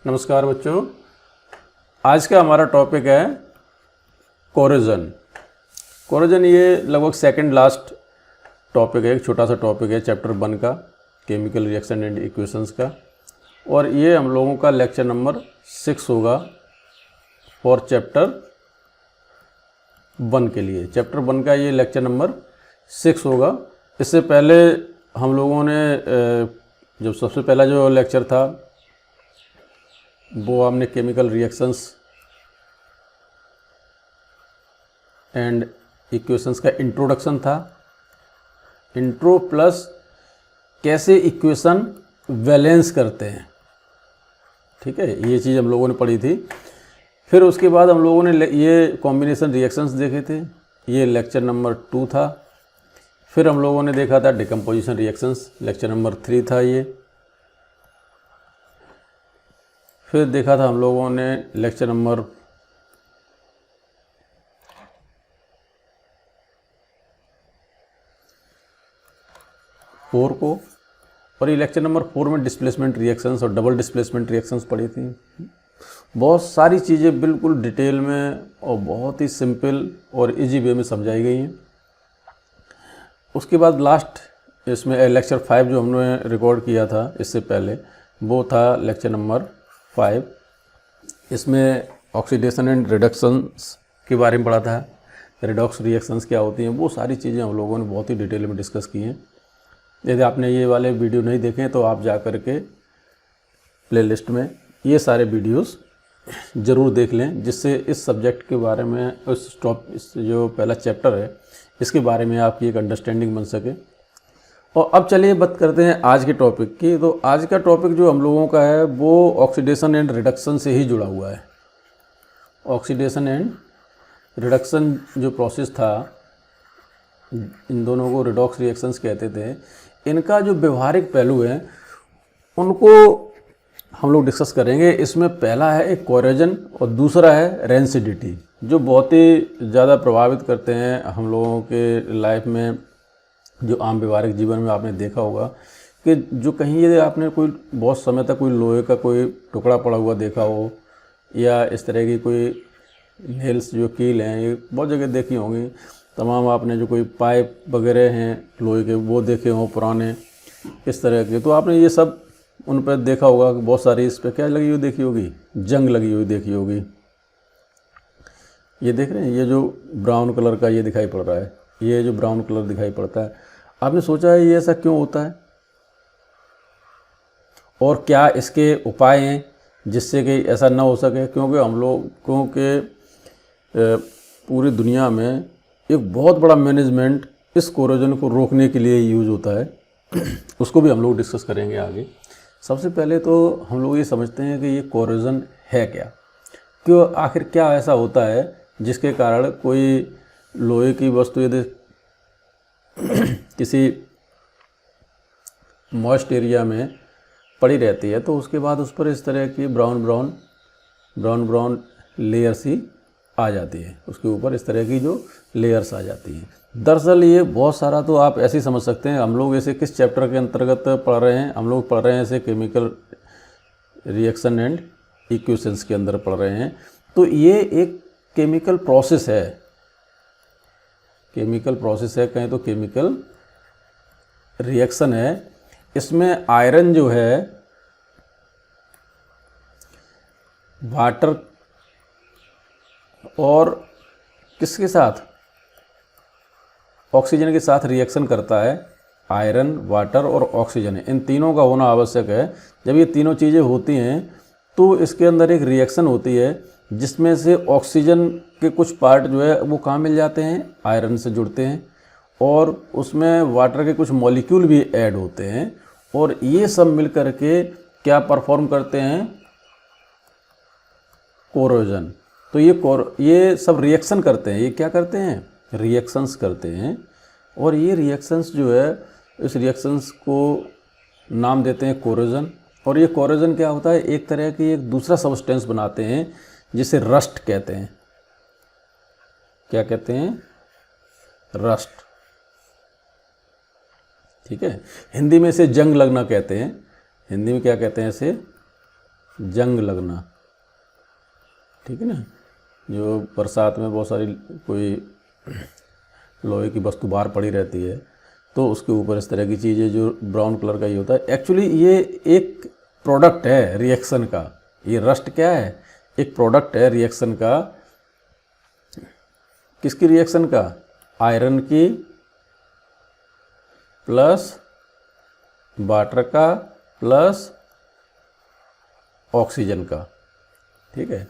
नमस्कार बच्चों, आज का हमारा टॉपिक है कोरोजन। कोरोजन ये लगभग सेकंड लास्ट टॉपिक है, एक छोटा सा टॉपिक है चैप्टर 1 का, केमिकल रिएक्शन एंड इक्वेशंस का। और ये हम लोगों का लेक्चर नंबर 6 होगा फॉर चैप्टर 1 के लिए। चैप्टर 1 का ये लेक्चर नंबर 6 होगा। इससे पहले हम लोगों ने जब सबसे पहला जो लेक्चर था वो हमने केमिकल रिएक्शंस एंड इक्वेशंस का इंट्रोडक्शन था। इंट्रो प्लस कैसे इक्वेशन बैलेंस करते हैं, ठीक है, ये चीज़ हम लोगों ने पढ़ी थी। फिर उसके बाद हम लोगों ने ये कॉम्बिनेशन रिएक्शंस देखे थे, ये लेक्चर नंबर 2 था। फिर हम लोगों ने देखा था डिकम्पोजिशन रिएक्शंस, लेक्चर नंबर 3 था ये। फिर देखा था हम लोगों ने लेक्चर नंबर 4 को, और ये लेक्चर नंबर 4 में डिस्प्लेसमेंट रिएक्शंस और डबल डिस्प्लेसमेंट रिएक्शंस पढ़ी थी। बहुत सारी चीज़ें बिल्कुल डिटेल में और बहुत ही सिंपल और इजी वे में समझाई गई हैं। उसके बाद लास्ट इसमें लेक्चर 5 जो हमने रिकॉर्ड किया था इससे पहले, वो था लेक्चर नंबर 5। इसमें ऑक्सीडेशन एंड रिडक्शंस के बारे में पढ़ा था, रिडॉक्स रिएक्शंस क्या होती हैं, वो सारी चीज़ें हम लोगों ने बहुत ही डिटेल में डिस्कस की हैं। यदि आपने ये वाले वीडियो नहीं देखे तो आप जा कर के प्लेलिस्ट में ये सारे वीडियोस ज़रूर देख लें, जिससे इस सब्जेक्ट के बारे में, इस जो पहला चैप्टर है इसके बारे में आपकी एक अंडरस्टैंडिंग बन सके। और अब चलिए बात करते हैं आज के टॉपिक की। तो आज का टॉपिक जो हम लोगों का है वो ऑक्सीडेशन एंड रिडक्शन से ही जुड़ा हुआ है। ऑक्सीडेशन एंड रिडक्शन जो प्रोसेस था, इन दोनों को रिडॉक्स रिएक्शंस कहते थे। इनका जो व्यवहारिक पहलू है उनको हम लोग डिस्कस करेंगे। इसमें पहला है एक कोरोजन और दूसरा है रेंसिडिटी, जो बहुत ही ज़्यादा प्रभावित करते हैं हम लोगों के लाइफ में। जो आम व्यवहारिक जीवन में आपने देखा होगा कि जो कहीं यदि आपने कोई बहुत समय तक कोई लोहे का कोई टुकड़ा पड़ा हुआ देखा हो, या इस तरह की कोई नेल्स जो कील हैं, ये बहुत जगह देखी होंगी। तमाम आपने जो कोई पाइप वगैरह हैं लोहे के वो देखे हों पुराने इस तरह के, तो आपने ये सब उन पर देखा होगा कि बहुत सारी इस पर क्या लगी हुई देखी होगी, जंग लगी हुई देखी होगी। ये देख रहे हैं, ये जो ब्राउन कलर का ये दिखाई पड़ रहा है, ये जो ब्राउन कलर दिखाई पड़ता है, आपने सोचा है ये ऐसा क्यों होता है और क्या इसके उपाय हैं जिससे कि ऐसा ना हो सके। क्योंकि हम लोगों के पूरी दुनिया में एक बहुत बड़ा मैनेजमेंट इस कोरोजन को रोकने के लिए यूज होता है। उसको भी हम लोग डिस्कस करेंगे आगे। सबसे पहले तो हम लोग ये समझते हैं कि ये कोरोजन है क्या, क्यों, आखिर क्या ऐसा होता है जिसके कारण कोई लोहे की वस्तु यदि किसी मॉइस्ट एरिया में पड़ी रहती है तो उसके बाद उस पर इस तरह की ब्राउन ब्राउन लेयर्स ही आ जाती है, उसके ऊपर इस तरह की जो लेयर्स आ जाती हैं। दरअसल ये बहुत सारा, तो आप ऐसे ही समझ सकते हैं, हम लोग ऐसे किस चैप्टर के अंतर्गत पढ़ रहे हैं, हम लोग पढ़ रहे हैं ऐसे केमिकल रिएक्शन एंड इक्वेशंस के अंदर पढ़ रहे हैं। तो ये एक केमिकल प्रोसेस है, केमिकल प्रोसेस है, कहें तो केमिकल रिएक्शन है। इसमें आयरन जो है वाटर और किसके साथ, ऑक्सीजन के साथ रिएक्शन करता है। आयरन, वाटर और ऑक्सीजन, इन तीनों का होना आवश्यक है। जब ये तीनों चीज़ें होती हैं तो इसके अंदर एक रिएक्शन होती है जिसमें से ऑक्सीजन के कुछ पार्ट जो है वो कहाँ मिल जाते हैं, आयरन से जुड़ते हैं, और उसमें वाटर के कुछ मॉलिक्यूल भी ऐड होते हैं, और ये सब मिल कर के क्या परफॉर्म करते हैं, कोरोजन। तो ये सब रिएक्शन करते हैं, ये क्या करते हैं, रिएक्शंस करते हैं। और ये रिएक्शंस जो है, इस रिएक्शंस को नाम देते हैं कोरोजन। और ये कोरोजन क्या होता है, एक तरह की एक दूसरा सब्सटेंस बनाते हैं जिसे रस्ट कहते हैं। क्या कहते हैं, रस्ट, ठीक है। हिंदी में इसे जंग लगना कहते हैं। हिंदी में क्या कहते हैं इसे, जंग लगना, ठीक है ना। जो बरसात में बहुत सारी कोई लोहे की वस्तु बाहर पड़ी रहती है तो उसके ऊपर इस तरह की चीज़ें जो ब्राउन कलर का ही होता है, एक्चुअली ये एक प्रोडक्ट है रिएक्शन का। ये रस्ट क्या है? एक प्रोडक्ट है रिएक्शन का। किसकी रिएक्शन का? आयरन की प्लस वाटर का प्लस ऑक्सीजन का, ठीक है।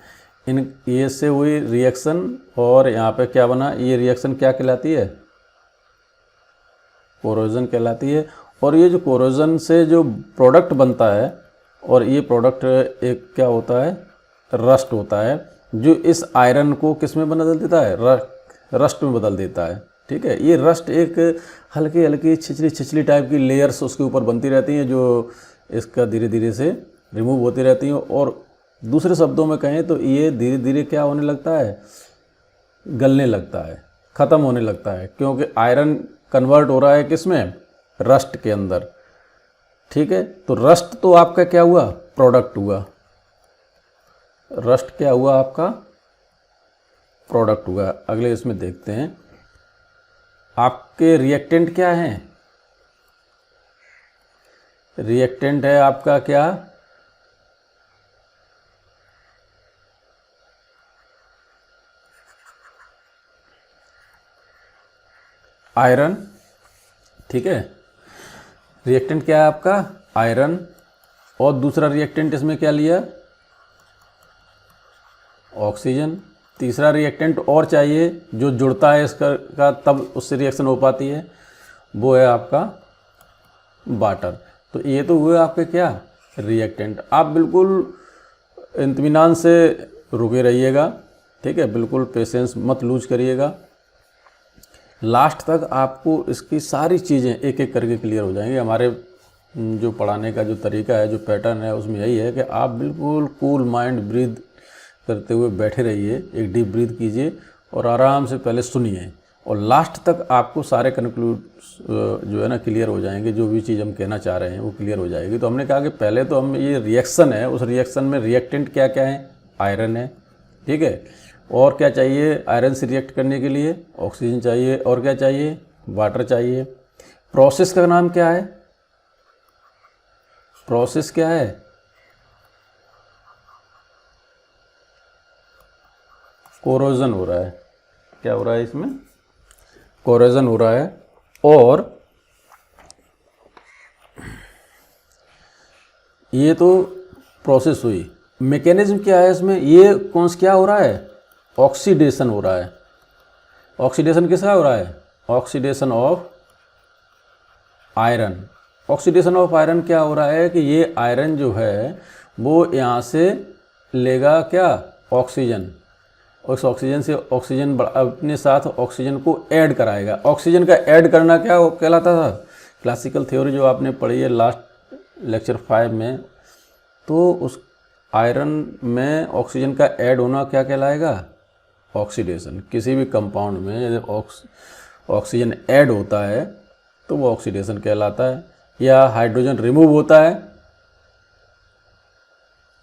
इन ये से हुई रिएक्शन, और यहाँ पे क्या बना? ये रिएक्शन क्या कहलाती है? कोरोजन कहलाती है। और ये जो कोरोजन से जो प्रोडक्ट बनता है, और ये प्रोडक्ट एक क्या होता है? रस्ट होता है, जो इस आयरन को किस में बदल देता है? रस्ट में बदल देता है, ठीक है। ये रस्ट एक हल्की हल्की छिछली टाइप की लेयर्स उसके ऊपर बनती रहती हैं, जो इसका धीरे धीरे से रिमूव होती रहती हैं। और दूसरे शब्दों में कहें तो ये धीरे धीरे क्या होने लगता है? गलने लगता है, ख़त्म होने लगता है, क्योंकि आयरन कन्वर्ट हो रहा है किस में? रस्ट के अंदर, ठीक है। तो रस्ट तो आपका क्या हुआ? प्रोडक्ट हुआ। रस्ट क्या हुआ? आपका प्रोडक्ट हुआ। अगले इसमें देखते हैं आपके रिएक्टेंट क्या हैं। रिएक्टेंट है आपका क्या? आयरन, ठीक है। रिएक्टेंट क्या है आपका? आयरन। और दूसरा रिएक्टेंट इसमें क्या लिया? ऑक्सीजन। तीसरा रिएक्टेंट और चाहिए जो जुड़ता है इसका का, तब उससे रिएक्शन हो पाती है, वो है आपका वाटर। तो ये तो हुए आपके क्या? रिएक्टेंट। आप बिल्कुल इत्मीनान से रुके रहिएगा, ठीक है। बिल्कुल पेशेंस मत लूज करिएगा। लास्ट तक आपको इसकी सारी चीज़ें एक एक करके क्लियर हो जाएंगी। हमारे जो पढ़ाने का जो तरीका है, जो पैटर्न है, उसमें यही है कि आप बिल्कुल कूल माइंड ब्रीद करते हुए बैठे रहिए, एक डीप ब्रीद कीजिए और आराम से पहले सुनिए, और लास्ट तक आपको सारे कंक्लूड जो है ना क्लियर हो जाएंगे। जो भी चीज़ हम कहना चाह रहे हैं वो क्लियर हो जाएगी। तो हमने कहा कि पहले तो हम ये रिएक्शन है, उस रिएक्शन में रिएक्टेंट क्या क्या है? आयरन है, ठीक है। और क्या चाहिए आयरन से रिएक्ट करने के लिए? ऑक्सीजन चाहिए। और क्या चाहिए? वाटर चाहिए। प्रोसेस का नाम क्या है? प्रोसेस क्या है? कोरोजन हो रहा है। क्या हो रहा है इसमें? कोरोजन हो रहा है। और ये तो प्रोसेस हुई। मैकेनिज्म क्या है इसमें? ये कौन सा क्या हो रहा है? ऑक्सीडेशन हो रहा है। ऑक्सीडेशन किसका हो रहा है? Oxidation of iron. Oxidation of iron क्या हो रहा है कि ये आयरन जो है वो यहाँ से लेगा क्या? ऑक्सीजन। और इस ऑक्सीजन से ऑक्सीजन अपने साथ ऑक्सीजन को ऐड कराएगा। ऑक्सीजन का ऐड करना क्या कहलाता था? क्लासिकल थ्योरी जो आपने पढ़ी है लास्ट लेक्चर 5 में, तो उस आयरन में ऑक्सीजन का ऐड होना क्या कहलाएगा? ऑक्सीडेशन। किसी भी कंपाउंड में यदि ऑक्सीजन ऐड होता है तो वो ऑक्सीडेशन कहलाता है, या हाइड्रोजन रिमूव होता है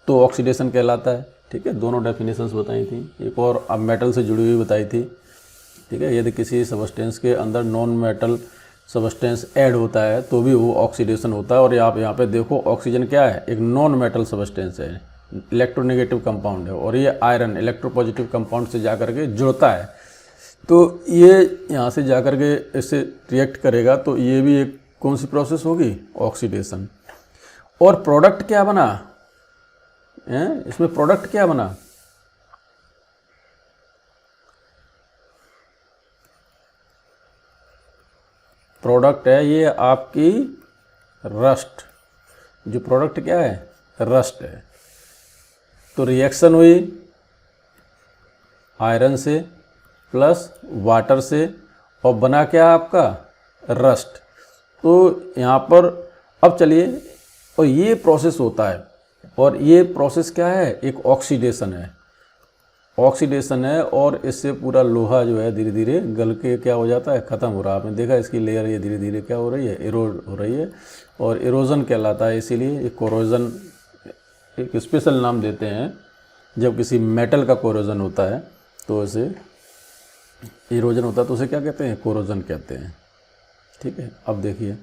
तो ऑक्सीडेशन कहलाता है, ठीक है। दोनों डेफिनेशंस बताई थी। एक और अब मेटल से जुड़ी हुई बताई थी, ठीक है। यदि किसी सबस्टेंस के अंदर नॉन मेटल सबस्टेंस ऐड होता है तो भी वो ऑक्सीडेशन होता है। और आप यहाँ पे देखो ऑक्सीजन क्या है? एक नॉन मेटल सबस्टेंस है, इलेक्ट्रोनेगेटिव कंपाउंड है, और ये आयरन इलेक्ट्रोपॉजिटिव कंपाउंड से जा करके जुड़ता है। तो ये यहाँ से जा करके इससे रिएक्ट करेगा, तो ये भी एक कौन सी प्रोसेस होगी? ऑक्सीडेशन। और प्रोडक्ट क्या बना? इसमें प्रोडक्ट क्या बना? प्रोडक्ट है ये आपकी रस्ट। जो प्रोडक्ट क्या है? रस्ट है। तो रिएक्शन हुई आयरन से प्लस वाटर से, और बना क्या आपका? रस्ट। तो यहाँ पर अब चलिए, और ये प्रोसेस होता है, और ये प्रोसेस क्या है? एक ऑक्सीडेशन है। ऑक्सीडेशन है, और इससे पूरा लोहा जो है धीरे धीरे गल के क्या हो जाता है? ख़त्म हो रहा है। आपने देखा इसकी लेयर ये धीरे धीरे क्या हो रही है? इरोड हो रही है, और इरोजन कहलाता है। इसीलिए ये कोरोजन एक स्पेशल नाम देते हैं जब किसी मेटल का कोरोजन होता है, तो उसे इरोजन होता है तो उसे क्या कहते हैं, कोरोजन कहते हैं। ठीक है, अब देखिए,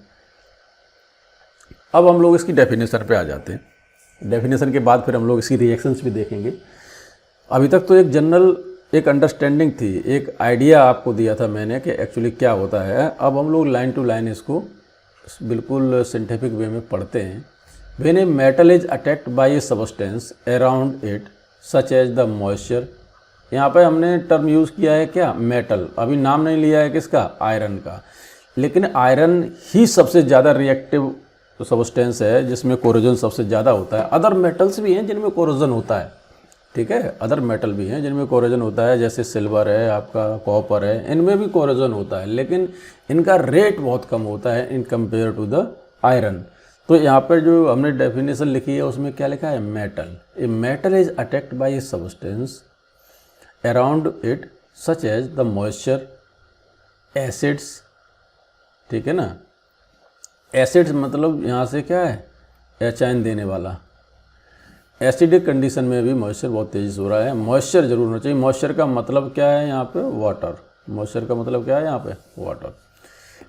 अब हम लोग इसकी डेफिनेशन पे आ जाते हैं। डेफिनेशन के बाद फिर हम लोग इसकी रिएक्शंस भी देखेंगे। अभी तक तो एक जनरल एक अंडरस्टैंडिंग थी, एक आइडिया आपको दिया था मैंने कि एक्चुअली क्या होता है। अब हम लोग लाइन टू लाइन इसको बिल्कुल साइंटिफिक वे में पढ़ते हैं। When a metal is attacked by a substance around it such as the moisture, यहाँ पे हमने टर्म यूज़ किया है क्या, मेटल। अभी नाम नहीं लिया है किसका, आयरन का, लेकिन आयरन ही सबसे ज़्यादा रिएक्टिव सबस्टेंस है जिसमें कोरोजन सबसे ज़्यादा होता है। अदर मेटल्स भी हैं जिनमें कोरोजन होता है, ठीक है, अदर मेटल भी हैं जिनमें कोरोजन होता है, जैसे सिल्वर है, आपका कॉपर है, इनमें भी कोरोजन होता है, लेकिन इनका रेट बहुत कम होता है in compare to the iron. तो यहाँ पर जो हमने डेफिनेशन लिखी है उसमें क्या लिखा है, metal. A metal is attacked by a substance around it such as the moisture, acids, ठीक है ना। एसिड्स मतलब यहाँ से क्या है, एचाइन देने वाला। एसिडिक कंडीशन में भी मॉइस्चर बहुत तेज़ी से हो रहा है। मॉइस्चर जरूर होना चाहिए। मॉइस्चर का मतलब क्या है यहाँ पे, वाटर। मॉइस्चर का मतलब क्या है यहाँ पे, water.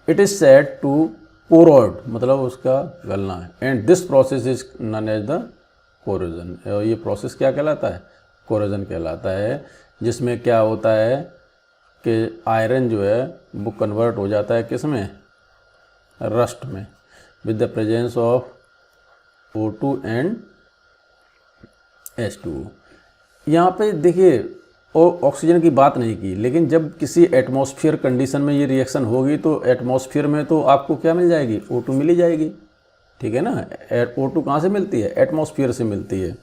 It is said to corrode, मतलब उसका गलना है। And this process is known as the corrosion. और ये प्रोसेस क्या कहलाता है, कोरोजन कहलाता है, जिसमें क्या होता है कि आयरन जो है वो कन्वर्ट हो जाता है किस में, रस्ट में, with the presence of O2 and H2O। यहाँ पे देखिए, और ऑक्सीजन की बात नहीं की, लेकिन जब किसी एटमॉस्फेयर कंडीशन में ये रिएक्शन होगी तो एटमॉस्फेयर में तो आपको क्या मिल जाएगी, O2 मिली जाएगी, ठीक है ना। O2 कहाँ से मिलती है, एटमॉस्फेयर से मिलती है।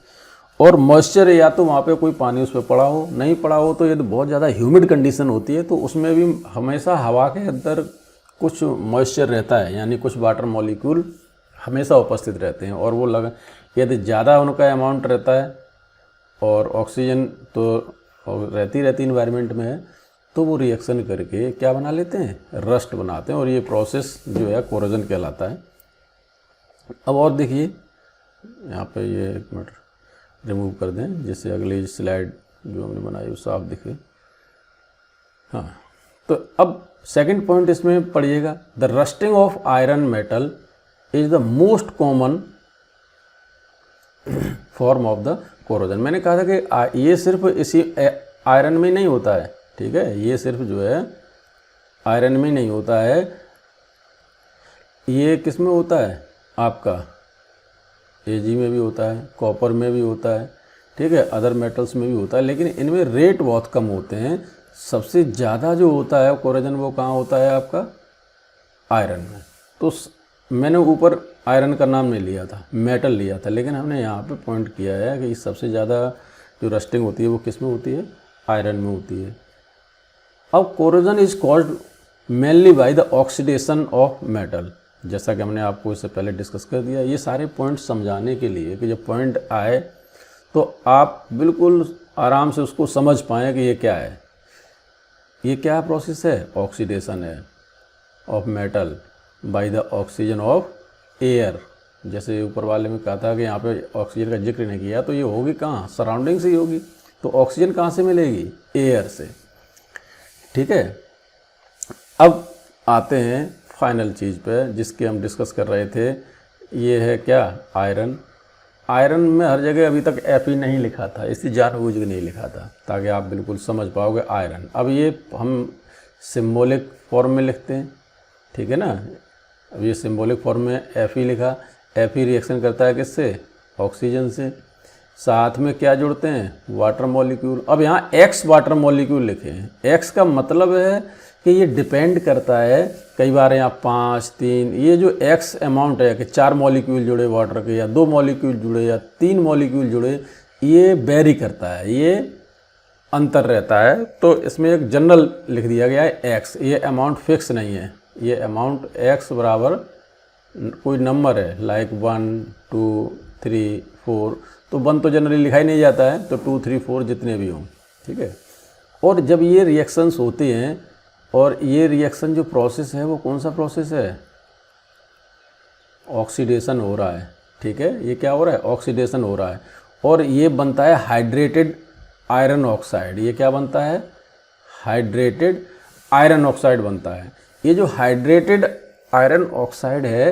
और मॉइस्चर या तो वहाँ पे कोई पानी उस पर पड़ा हो, नहीं पड़ा हो, तो यदि बहुत ज़्यादा ह्यूमिड कंडीशन होती है तो उसमें भी हमेशा हवा के अंदर कुछ मॉइस्चर रहता है, यानी कुछ वाटर मॉलिक्यूल हमेशा उपस्थित रहते हैं। और वो यदि ज़्यादा उनका अमाउंट रहता है और ऑक्सीजन तो रहती इन्वायरमेंट में है, तो वो रिएक्शन करके क्या बना लेते हैं, रस्ट बनाते हैं। और ये प्रोसेस जो है कोरोजन कहलाता है। अब और देखिए यहाँ पे, ये एक मिनट रिमूव कर दें जिससे अगली स्लाइड जो हमने बनाई वो साफ दिखे। हाँ, तो अब सेकंड पॉइंट इसमें पढ़िएगा, the rusting of iron metal is the most common form of the corrosion. मैंने कहा था कि ये सिर्फ इसी आयरन में नहीं होता है, ठीक है, ये सिर्फ जो है आयरन में नहीं होता है, ये किस में होता है, आपका Ag में भी होता है, कॉपर में भी होता है, ठीक है, अदर मेटल्स में भी होता है, लेकिन इनमें रेट बहुत कम होते हैं। सबसे ज़्यादा जो होता है कोरोजन वो कहाँ होता है, आपका आयरन में। तो मैंने ऊपर आयरन का नाम नहीं लिया था, मेटल लिया था, लेकिन हमने यहाँ पे पॉइंट किया है कि सबसे ज़्यादा जो रस्टिंग होती है वो किस में होती है, आयरन में होती है। अब corrosion is called mainly by the oxidation of metal, जैसा कि हमने आपको इससे पहले डिस्कस कर दिया। ये सारे पॉइंट समझाने के लिए कि जब पॉइंट आए तो आप बिल्कुल आराम से उसको समझ पाएँ कि ये क्या है। ये क्या प्रोसेस है, ऑक्सीडेशन है of metal by the oxygen of air. जैसे ऊपर वाले में कहा था कि यहाँ पे ऑक्सीजन का जिक्र नहीं किया, तो ये होगी कहाँ, सराउंडिंग से ही होगी। तो ऑक्सीजन कहाँ से मिलेगी, एयर से, ठीक है। अब आते हैं फाइनल चीज़ पे जिसकी हम डिस्कस कर रहे थे, ये है क्या, आयरन। आयरन में हर जगह अभी तक Fe नहीं लिखा था, इसलिए जानबूझ के नहीं लिखा था ताकि आप बिल्कुल समझ पाओगे आयरन। अब ये हम सिम्बॉलिक फॉर्म में लिखते हैं, ठीक है ना। अब ये सिम्बॉलिक फॉर्म में Fe लिखा, Fe रिएक्शन करता है किससे, ऑक्सीजन से, साथ में क्या जुड़ते हैं, वाटर मॉलिक्यूल। अब यहाँ X वाटर मॉलिक्यूल लिखे हैं। X का मतलब है कि ये डिपेंड करता है, कई बार यहाँ 5, 3, ये जो X अमाउंट है कि 4 मॉलिक्यूल जुड़े वाटर के, या 2 मॉलिक्यूल जुड़े, या 3 मॉलिक्यूल जुड़े, ये वेरी करता है, ये अंतर रहता है। तो इसमें एक जनरल लिख दिया गया है X, ये अमाउंट फिक्स नहीं है, ये अमाउंट X बराबर कोई नंबर है, लाइक 1, 2, 3, 4, तो 1 तो जनरली लिखा ही नहीं जाता है, तो 2, 3, 4 जितने भी हों, ठीक है। और जब ये रिएक्शंस होती हैं, और ये रिएक्शन जो प्रोसेस है वो कौन सा प्रोसेस है, ऑक्सीडेशन हो रहा है, ठीक है, ये क्या हो रहा है, ऑक्सीडेशन हो रहा है, और ये बनता है हाइड्रेटेड आयरन ऑक्साइड। ये क्या बनता है, हाइड्रेटेड आयरन ऑक्साइड बनता है। ये जो हाइड्रेटेड आयरन ऑक्साइड है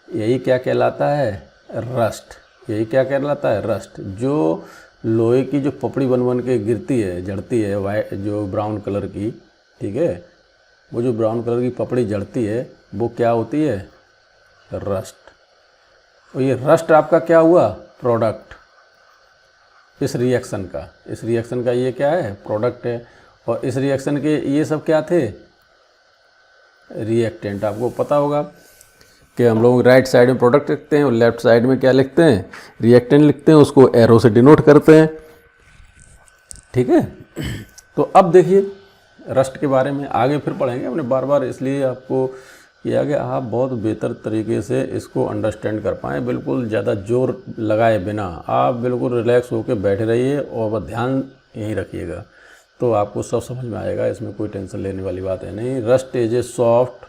यही क्या कहलाता है, रस्ट। यही क्या कहलाता है, रस्ट। जो लोहे की जो पपड़ी बन बन के गिरती है, जड़ती है, वाइट जो ब्राउन कलर की, ठीक है, वो जो ब्राउन कलर की पपड़ी जड़ती है वो क्या होती है, रस्ट। और ये रस्ट आपका क्या हुआ, प्रोडक्ट इस रिएक्शन का। इस रिएक्शन का ये क्या है, प्रोडक्ट है। और इस रिएक्शन के ये सब क्या थे, रिएक्टेंट। आपको पता होगा कि हम लोग राइट साइड में प्रोडक्ट लिखते हैं और लेफ्ट साइड में क्या लिखते हैं, रिएक्टेंट लिखते हैं, उसको एरो से डिनोट करते हैं, ठीक है। तो अब देखिए रस्ट के बारे में आगे फिर पढ़ेंगे, हमने बार बार इसलिए आपको किया कि आप बहुत बेहतर तरीके से इसको अंडरस्टैंड कर पाएँ, बिल्कुल ज़्यादा जोर लगाए बिना आप बिल्कुल रिलैक्स होकर बैठे रहिए और बस ध्यान यहीं रखिएगा, तो आपको सब समझ में आएगा। इसमें कोई टेंशन लेने वाली बात है नहीं। Rust is a soft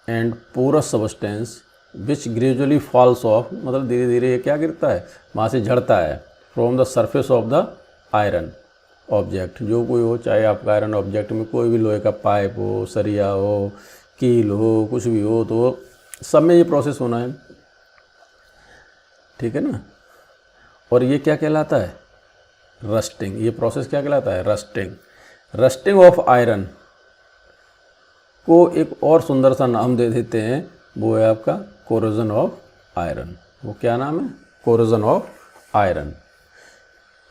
and porous substance which gradually falls off, मतलब धीरे धीरे ये क्या गिरता है, वहाँ से झड़ता है, from the surface of the iron object. जो कोई हो, चाहे आपका आयरन ऑब्जेक्ट में कोई भी लोहे का पाइप हो, सरिया हो, कील हो, कुछ भी हो, तो सब में ये प्रोसेस होना है, ठीक है ना। और ये क्या कहलाता है, रस्टिंग। ये प्रोसेस क्या कहलाता है, रस्टिंग। रस्टिंग ऑफ आयरन को एक और सुंदर सा नाम दे देते हैं, वो है आपका कोरोजन ऑफ आयरन। वो क्या नाम है, कोरोजन ऑफ आयरन,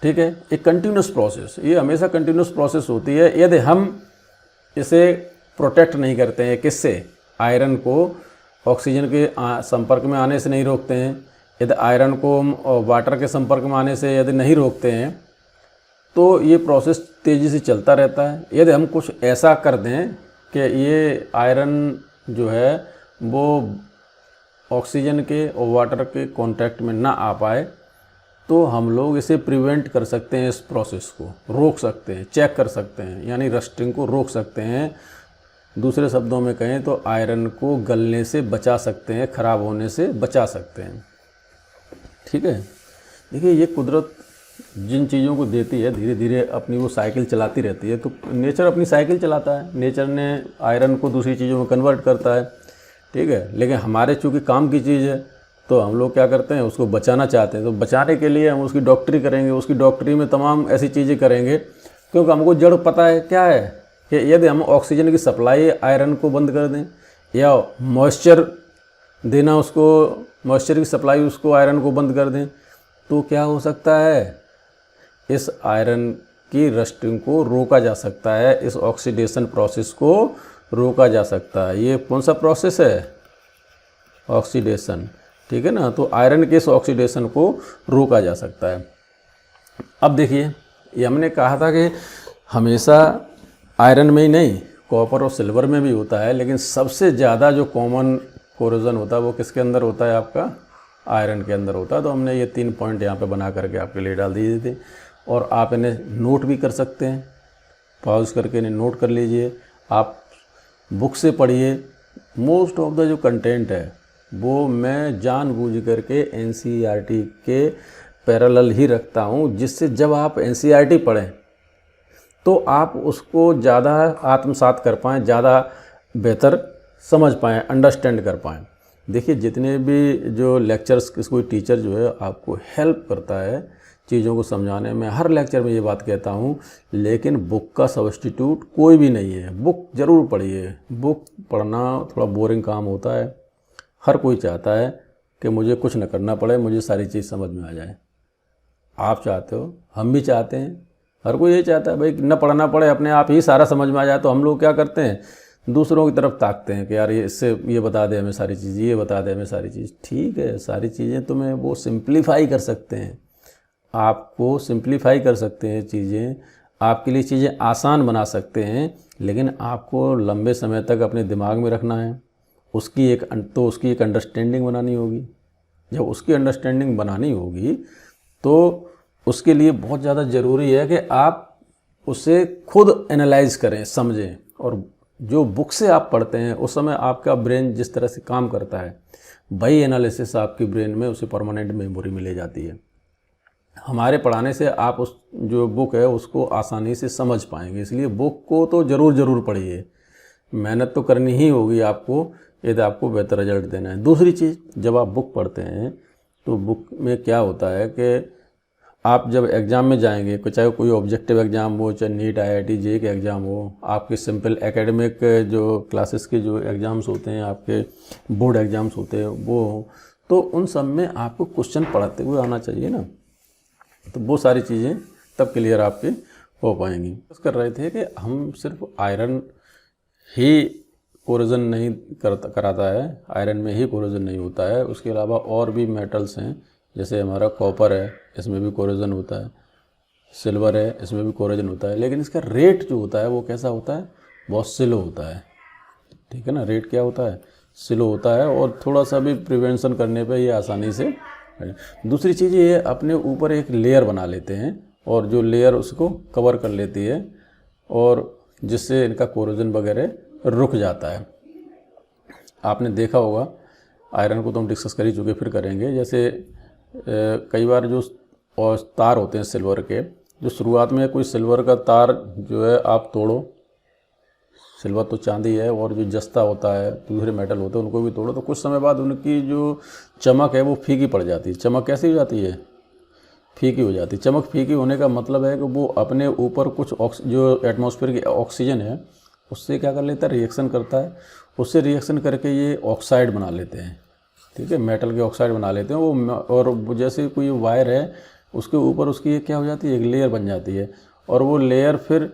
ठीक है। एक कंटिन्यूस प्रोसेस, ये हमेशा कंटिन्यूस प्रोसेस होती है यदि हम इसे प्रोटेक्ट नहीं करते हैं। किससे, आयरन को ऑक्सीजन के संपर्क में आने से नहीं रोकते हैं, यदि आयरन को वाटर के संपर्क में आने से यदि नहीं रोकते हैं, तो ये प्रोसेस तेज़ी से चलता रहता है। यदि हम कुछ ऐसा कर दें कि ये आयरन जो है वो ऑक्सीजन के और वाटर के कांटेक्ट में ना आ पाए, तो हम लोग इसे प्रिवेंट कर सकते हैं, इस प्रोसेस को रोक सकते हैं, चेक कर सकते हैं, यानी रस्टिंग को रोक सकते हैं। दूसरे शब्दों में कहें तो आयरन को गलने से बचा सकते हैं, ख़राब होने से बचा सकते हैं, ठीक है। देखिए ये कुदरत जिन चीज़ों को देती है धीरे धीरे अपनी वो साइकिल चलाती रहती है। तो नेचर अपनी साइकिल चलाता है, नेचर ने आयरन को दूसरी चीज़ों में कन्वर्ट करता है, ठीक है। लेकिन हमारे चूँकि काम की चीज़ है तो हम लोग क्या करते हैं, उसको बचाना चाहते हैं। तो बचाने के लिए हम उसकी डॉक्टरी करेंगे, उसकी डॉक्टरी में तमाम ऐसी चीज़ें करेंगे, क्योंकि हमको जड़ पता है क्या है कि यदि हम ऑक्सीजन की सप्लाई आयरन को बंद कर दें या मॉइस्चर देना, उसको मॉइस्चर की सप्लाई उसको आयरन को बंद कर दें, तो क्या हो सकता है, इस आयरन की रस्टिंग को रोका जा सकता है, इस ऑक्सीडेशन प्रोसेस को रोका जा सकता है। ये कौन सा प्रोसेस है, ऑक्सीडेशन, ठीक है ना। तो आयरन के इस ऑक्सीडेशन को रोका जा सकता है। अब देखिए ये हमने कहा था कि हमेशा आयरन में ही नहीं, कॉपर और सिल्वर में भी होता है, लेकिन सबसे ज़्यादा जो कॉमन कोरोजन होता है वो किसके अंदर होता है, आपका आयरन के अंदर होता है। तो हमने ये 3 पॉइंट यहाँ पे बना करके आपके लिए डाल दिए थे, और आप इन्हें नोट भी कर सकते हैं, पॉज करके इन्हें नोट कर लीजिए। आप बुक से पढ़िए, मोस्ट ऑफ द जो कंटेंट है वो मैं जानबूझ करके एनसीईआरटी के पैरेलल ही रखता हूँ, जिससे जब आप एनसीईआरटी पढ़ें तो आप उसको ज़्यादा आत्मसात कर पाएँ, ज़्यादा बेहतर समझ पाएँ, अंडरस्टैंड कर पाएँ। देखिए जितने भी जो लेक्चर्स, कोई टीचर जो है आपको हेल्प करता है चीज़ों को समझाने में, हर लेक्चर में ये बात कहता हूँ, लेकिन बुक का सब्स्टिट्यूट कोई भी नहीं है। बुक ज़रूर पढ़िए, बुक पढ़ना थोड़ा बोरिंग काम होता है। हर कोई चाहता है कि मुझे कुछ न करना पड़े, मुझे सारी चीज़ समझ में आ जाए। आप चाहते हो, हम भी चाहते हैं, हर कोई ये चाहता है भाई न पढ़ना पड़े, अपने आप ही सारा समझ में आ जाए। तो हम लोग क्या करते हैं, दूसरों की तरफ ताकते हैं कि यार ये इससे ये बता दे हमें सारी चीज़, ये बता दे हमें सारी चीज़। ठीक है, सारी चीज़ें तुम्हें वो सिंप्लीफाई कर सकते हैं, आपको सिंप्लीफाई कर सकते हैं चीज़ें, आपके लिए चीज़ें आसान बना सकते हैं, लेकिन आपको लंबे समय तक अपने दिमाग में रखना है। उसकी एक अंडरस्टैंडिंग बनानी होगी। जब उसकी अंडरस्टैंडिंग बनानी होगी तो उसके लिए बहुत ज़्यादा ज़रूरी है कि आप उसे खुद एनालाइज करें, समझें, और जो बुक से आप पढ़ते हैं उस समय आपका ब्रेन जिस तरह से काम करता है, वही एनालिसिस आपकी ब्रेन में उसे परमानेंट मेमोरी में ले जाती है। हमारे पढ़ाने से आप उस जो बुक है उसको आसानी से समझ पाएंगे, इसलिए बुक को तो ज़रूर पढ़िए, मेहनत तो करनी ही होगी आपको यदि आपको बेहतर रिजल्ट देना है। दूसरी चीज़, जब आप बुक पढ़ते हैं तो बुक में क्या होता है कि आप जब एग्ज़ाम में जाएंगे, चाहे कोई ऑब्जेक्टिव एग्ज़ाम हो, चाहे नीट IIT JEE के एग्ज़ाम हो, आपके सिंपल एकेडमिक जो क्लासेस के जो एग्ज़ाम्स होते हैं, आपके बोर्ड एग्ज़ाम्स होते हैं वो हो, तो उन सब में आपको क्वेश्चन पढ़ते हुए आना चाहिए ना, तो वो सारी चीज़ें तब क्लियर आपके हो पाएंगी। बस कर रहे थे कि हम सिर्फ आयरन ही कोरोजन नहीं कराता है, आयरन में ही कोरोजन नहीं होता है, उसके अलावा और भी मेटल्स हैं, जैसे हमारा कॉपर है, इसमें भी कोरोजन होता है, सिल्वर है, इसमें भी कोरोजन होता है, लेकिन इसका रेट जो होता है वो कैसा होता है, बहुत स्लो होता है, ठीक है ना। रेट क्या होता है, स्लो होता है, और थोड़ा सा भी प्रिवेंशन करने पे ये आसानी से। दूसरी चीज़ ये अपने ऊपर एक लेयर बना लेते हैं, और जो लेयर उसको कवर कर लेती है, और जिससे इनका कोरोजन वगैरह रुक जाता है। आपने देखा होगा, आयरन को तो हम डिस्कस कर ही चुके, फिर करेंगे। जैसे कई बार जो और तार होते हैं सिल्वर के, जो शुरुआत में कोई सिल्वर का तार जो है आप तोड़ो, सिल्वर तो चांदी है, और जो जस्ता होता है, दूसरे मेटल होते हैं, उनको भी तोड़ो, तो कुछ समय बाद उनकी जो चमक है वो फीकी पड़ जाती है। चमक कैसी हो जाती है, फीकी हो जाती है। चमक फीकी होने का मतलब है कि वो अपने ऊपर कुछ जो एटमॉस्फेयर की ऑक्सीजन है उससे क्या कर लेता है, रिएक्शन करता है, उससे रिएक्शन करके ये ऑक्साइड बना लेते हैं, ठीक है, मेटल के ऑक्साइड बना लेते हैं वो। और जैसे कोई वायर है उसके ऊपर उसकी ये क्या हो जाती है, एक लेयर बन जाती है, और वो लेयर फिर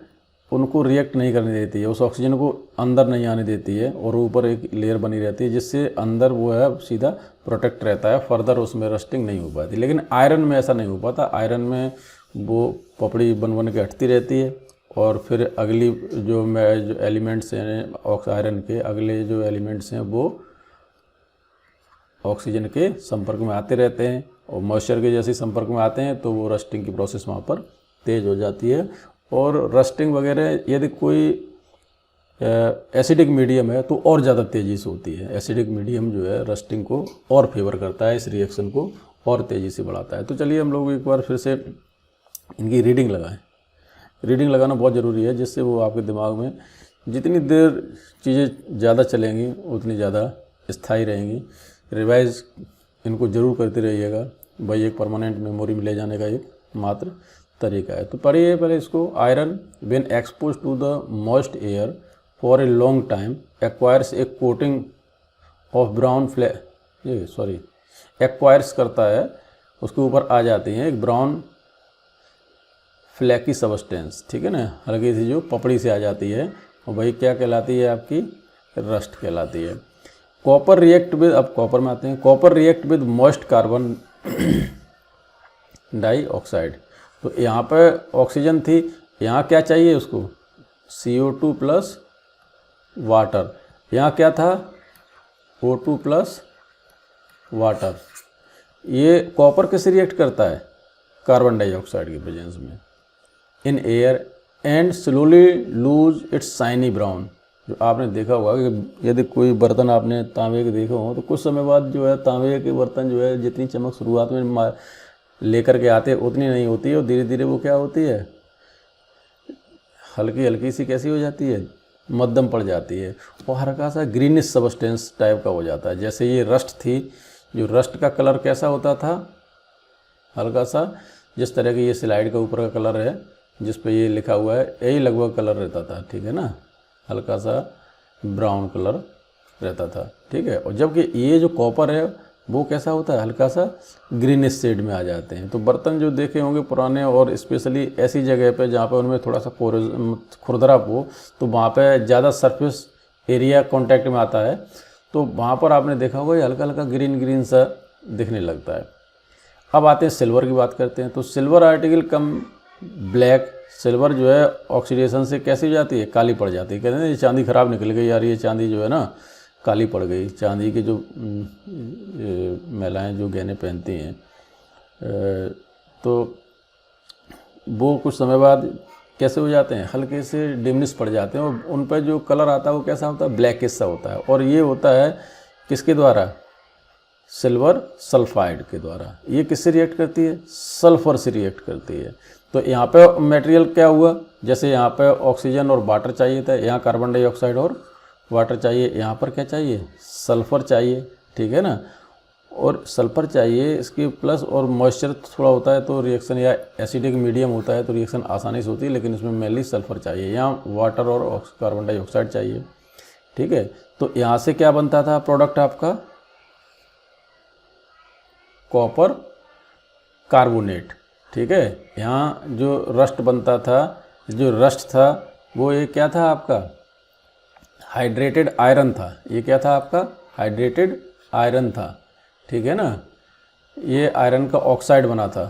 उनको रिएक्ट नहीं करने देती है, उस ऑक्सीजन को अंदर नहीं आने देती है, और ऊपर एक लेयर बनी रहती है, जिससे अंदर वो है सीधा प्रोटेक्ट रहता है, फर्दर उसमें रस्टिंग नहीं हो पाती। लेकिन आयरन में ऐसा नहीं हो पाता, आयरन में वो पपड़ी बन के हटती रहती है, और फिर अगली जो एलिमेंट्स हैं आयरन के, अगले जो एलिमेंट्स हैं वो ऑक्सीजन के संपर्क में आते रहते हैं, और मॉइस्चर के जैसे संपर्क में आते हैं तो वो रस्टिंग की प्रोसेस वहाँ पर तेज़ हो जाती है। और रस्टिंग वगैरह यदि कोई एसिडिक मीडियम है तो और ज़्यादा तेज़ी से होती है। एसिडिक मीडियम जो है रस्टिंग को और फेवर करता है, इस रिएक्शन को और तेज़ी से बढ़ाता है। तो चलिए हम लोग एक बार फिर से इनकी रीडिंग लगाएं। रीडिंग लगाना बहुत ज़रूरी है, जिससे वो आपके दिमाग में जितनी देर चीज़ें ज़्यादा चलेंगी उतनी ज़्यादा स्थायी रहेंगी। रिवाइज इनको ज़रूर करते रहिएगा, भाई एक परमानेंट मेमोरी में ले जाने का एक मात्र तरीका है। तो पढ़िए पहले इसको। Iron when expose to the moist air for a long time acquires a coating of brown acquires करता है, उसके ऊपर आ जाती हैं एक ब्राउन फ्लैकी सबस्टेंस, ठीक है ना, हल्की सी जो पपड़ी से आ जाती है, और वही क्या कहलाती है, आपकी रस्ट कहलाती है। कॉपर रिएक्ट विद, अब कॉपर में आते हैं, copper react with moist carbon dioxide. तो यहाँ पर ऑक्सीजन थी, यहाँ क्या चाहिए उसको, CO2 प्लस वाटर। यहाँ क्या था, O2 प्लस वाटर। ये कॉपर किससे रिएक्ट करता है, कार्बन डाइऑक्साइड की प्रेजेंस में in air and slowly lose its shiny brown. जो आपने देखा होगा कि यदि कोई बर्तन आपने तांबे के देखे हो तो कुछ समय बाद जो है तांबे के बर्तन जो है जितनी चमक शुरुआत में लेकर के आते हैं उतनी नहीं होती है, और धीरे धीरे वो क्या होती है, हल्की हल्की सी कैसी हो जाती है, मध्यम पड़ जाती है, और हल्का सा ग्रीनिश सबस्टेंस टाइप का हो जाता है। जैसे ये रस्ट थी, जो रस्ट का कलर कैसा होता था, हल्का सा, जिस तरह की ये स्लाइड का ऊपर का कलर है जिस पे ये लिखा हुआ है, यही लगभग कलर रहता था, ठीक है ना, हल्का सा ब्राउन कलर रहता था, ठीक है। और जबकि ये जो कॉपर है वो कैसा होता है, हल्का सा ग्रीनिश शेड में आ जाते हैं। तो बर्तन जो देखे होंगे पुराने, और स्पेशली ऐसी जगह पे जहाँ पे उनमें थोड़ा सा खुरदराप हो, तो वहाँ पे ज़्यादा सरफेस एरिया कांटेक्ट में आता है, तो वहाँ पर आपने देखा होगा ये हल्का हल्का ग्रीन ग्रीन सा दिखने लगता है। अब आते हैं सिल्वर की बात करते हैं। तो सिल्वर आर्टिकल कम ब्लैक, सिल्वर जो है ऑक्सीडेशन से कैसी हो जाती है, काली पड़ जाती है। कहते हैं ये चांदी ख़राब निकल गई यार, ये चांदी जो है ना काली पड़ गई। चांदी के जो महिलाएं जो गहने पहनती हैं तो वो कुछ समय बाद कैसे हो जाते हैं, हल्के से डिमनिश पड़ जाते हैं, और उन पर जो कलर आता है वो कैसा होता है, ब्लैकिश सा होता है। और ये होता है किसके द्वारा, सिल्वर सल्फाइड के द्वारा। ये किससे रिएक्ट करती है, सल्फर से रिएक्ट करती है। तो यहाँ पे मटेरियल क्या हुआ, जैसे यहाँ पे ऑक्सीजन और वाटर चाहिए था, यहाँ कार्बन डाइऑक्साइड और वाटर चाहिए, यहाँ पर क्या चाहिए, सल्फ़र चाहिए, ठीक है ना। और सल्फ़र चाहिए, इसके प्लस और मॉइस्चर थोड़ा होता है तो रिएक्शन, या एसिडिक मीडियम होता है तो रिएक्शन आसानी से होती है, लेकिन इसमें मेनली सल्फ़र चाहिए। यहाँ वाटर और कार्बन डाइऑक्साइड चाहिए, ठीक है। तो यहाँ से क्या बनता था प्रोडक्ट आपका, कॉपर कार्बोनेट, ठीक है। यहाँ जो रस्ट बनता था, जो रस्ट था वो ये क्या था आपका, हाइड्रेटेड आयरन था। ये क्या था आपका, हाइड्रेटेड आयरन था, ठीक है ना। ये आयरन का ऑक्साइड बना था,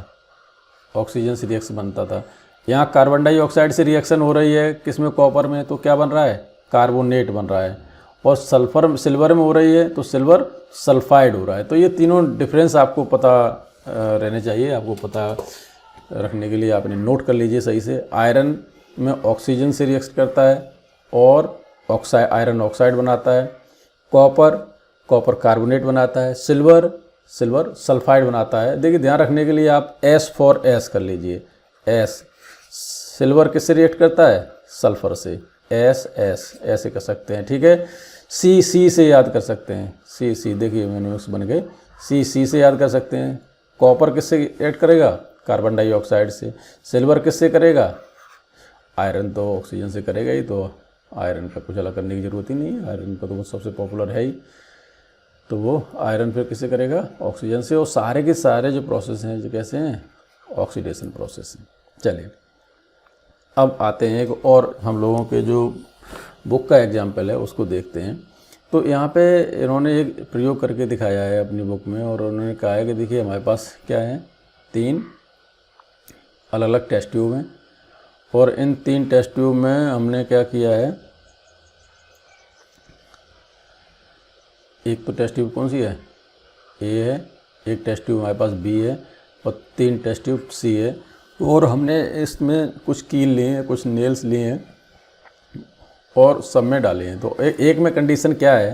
ऑक्सीजन से रिएक्शन बनता था। यहाँ कार्बन डाइऑक्साइड से रिएक्शन हो रही है किसमें, कॉपर में, तो क्या बन रहा है, कार्बोनेट बन रहा है। और सल्फर सिल्वर में हो रही है तो सिल्वर सल्फाइड हो रहा है। तो ये तीनों डिफरेंस आपको पता रहने चाहिए। आपको पता रखने के लिए आपने नोट कर लीजिए सही से। आयरन में ऑक्सीजन से रिएक्ट करता है और आयरन ऑक्साइड बनाता है। कॉपर कार्बोनेट बनाता है। सिल्वर सल्फाइड बनाता है। देखिए ध्यान रखने के लिए आप S फॉर S कर लीजिए। S सिल्वर किससे रिएक्ट करता है, सल्फर से, S ऐसे कर सकते हैं, ठीक है। C से याद कर सकते हैं, C देखिए मेनोमिक्स बन गए। C से याद कर सकते हैं। कॉपर किससे रिएक्ट करेगा, कार्बन डाइऑक्साइड से। सिल्वर किससे करेगा, आयरन तो ऑक्सीजन से करेगा ही, तो आयरन का कुछ अलग करने की ज़रूरत ही नहीं है, आयरन का तो सबसे पॉपुलर है ही। तो वो आयरन फिर किससे करेगा, ऑक्सीजन से। और सारे के सारे जो प्रोसेस हैं जो कैसे हैं, ऑक्सीडेशन प्रोसेस हैं। चलिए अब आते हैं एक और हम लोगों के जो बुक का एग्जाम्पल है उसको देखते हैं। तो यहाँ पे इन्होंने एक प्रयोग करके दिखाया है अपनी बुक में, और उन्होंने कहा है कि देखिए हमारे पास क्या है, 3 अलग अलग टेस्ट ट्यूब हैं, और इन 3 टेस्ट ट्यूब में हमने क्या किया है, एक तो टेस्ट ट्यूब कौन सी है, ए है, एक टेस्ट ट्यूब हमारे पास बी है, और 3 टेस्ट ट्यूब सी है। और हमने इसमें कुछ कील लिए हैं, कुछ नेल्स लिए हैं और सब में डाले हैं। तो एक में कंडीशन क्या है,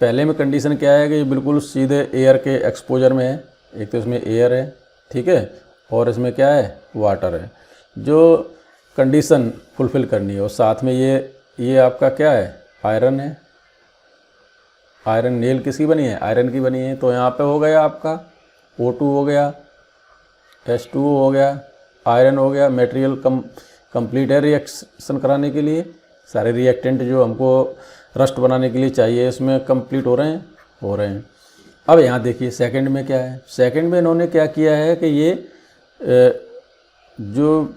पहले में कंडीशन क्या है कि ये बिल्कुल सीधे एयर के एक्सपोजर में है। एक तो इसमें एयर है, ठीक है, और इसमें क्या है, वाटर है, जो कंडीशन फुलफ़िल करनी है। और साथ में ये आपका क्या है, आयरन है। आयरन नेल किसकी बनी है, आयरन की बनी है। तो यहाँ पे हो गया आपका O2 हो गया, H2O हो गया, आयरन हो गया। मटेरियल कंप्लीट है रिएक्शन कराने के लिए। सारे रिएक्टेंट जो हमको रस्ट बनाने के लिए चाहिए इसमें कंप्लीट हो रहे हैं। अब यहाँ देखिए सेकंड में क्या है, सेकंड में इन्होंने क्या किया है कि ये जो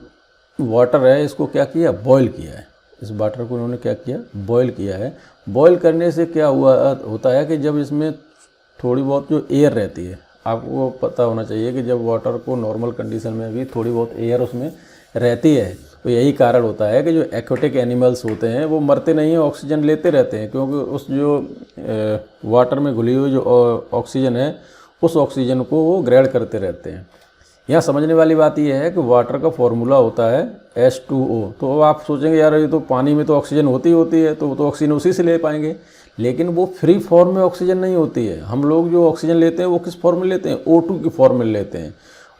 वाटर है इसको क्या किया, बॉयल किया है। इस वाटर को इन्होंने क्या किया, बॉयल किया है। बॉयल करने से क्या होता है कि जब इसमें थोड़ी बहुत जो एयर रहती है, आपको पता होना चाहिए कि जब वाटर को नॉर्मल कंडीशन में भी थोड़ी बहुत एयर उसमें रहती है, तो यही कारण होता है कि जो एक्वेटिक एनिमल्स होते हैं वो मरते नहीं हैं, ऑक्सीजन लेते रहते हैं, क्योंकि उस जो वाटर में घुली हुई जो ऑक्सीजन है उस ऑक्सीजन को वो ग्रहण करते रहते हैं। यहाँ समझने वाली बात यह है कि वाटर का फॉर्मूला होता है H2O। तो आप सोचेंगे यार ये तो पानी में तो ऑक्सीजन होती है, तो वो तो ऑक्सीजन उसी से ले पाएंगे, लेकिन वो फ्री फॉर्म में ऑक्सीजन नहीं होती है। हम लोग जो ऑक्सीजन लेते हैं वो किस फॉर्म में लेते हैं, O2 की फॉर्म में लेते हैं।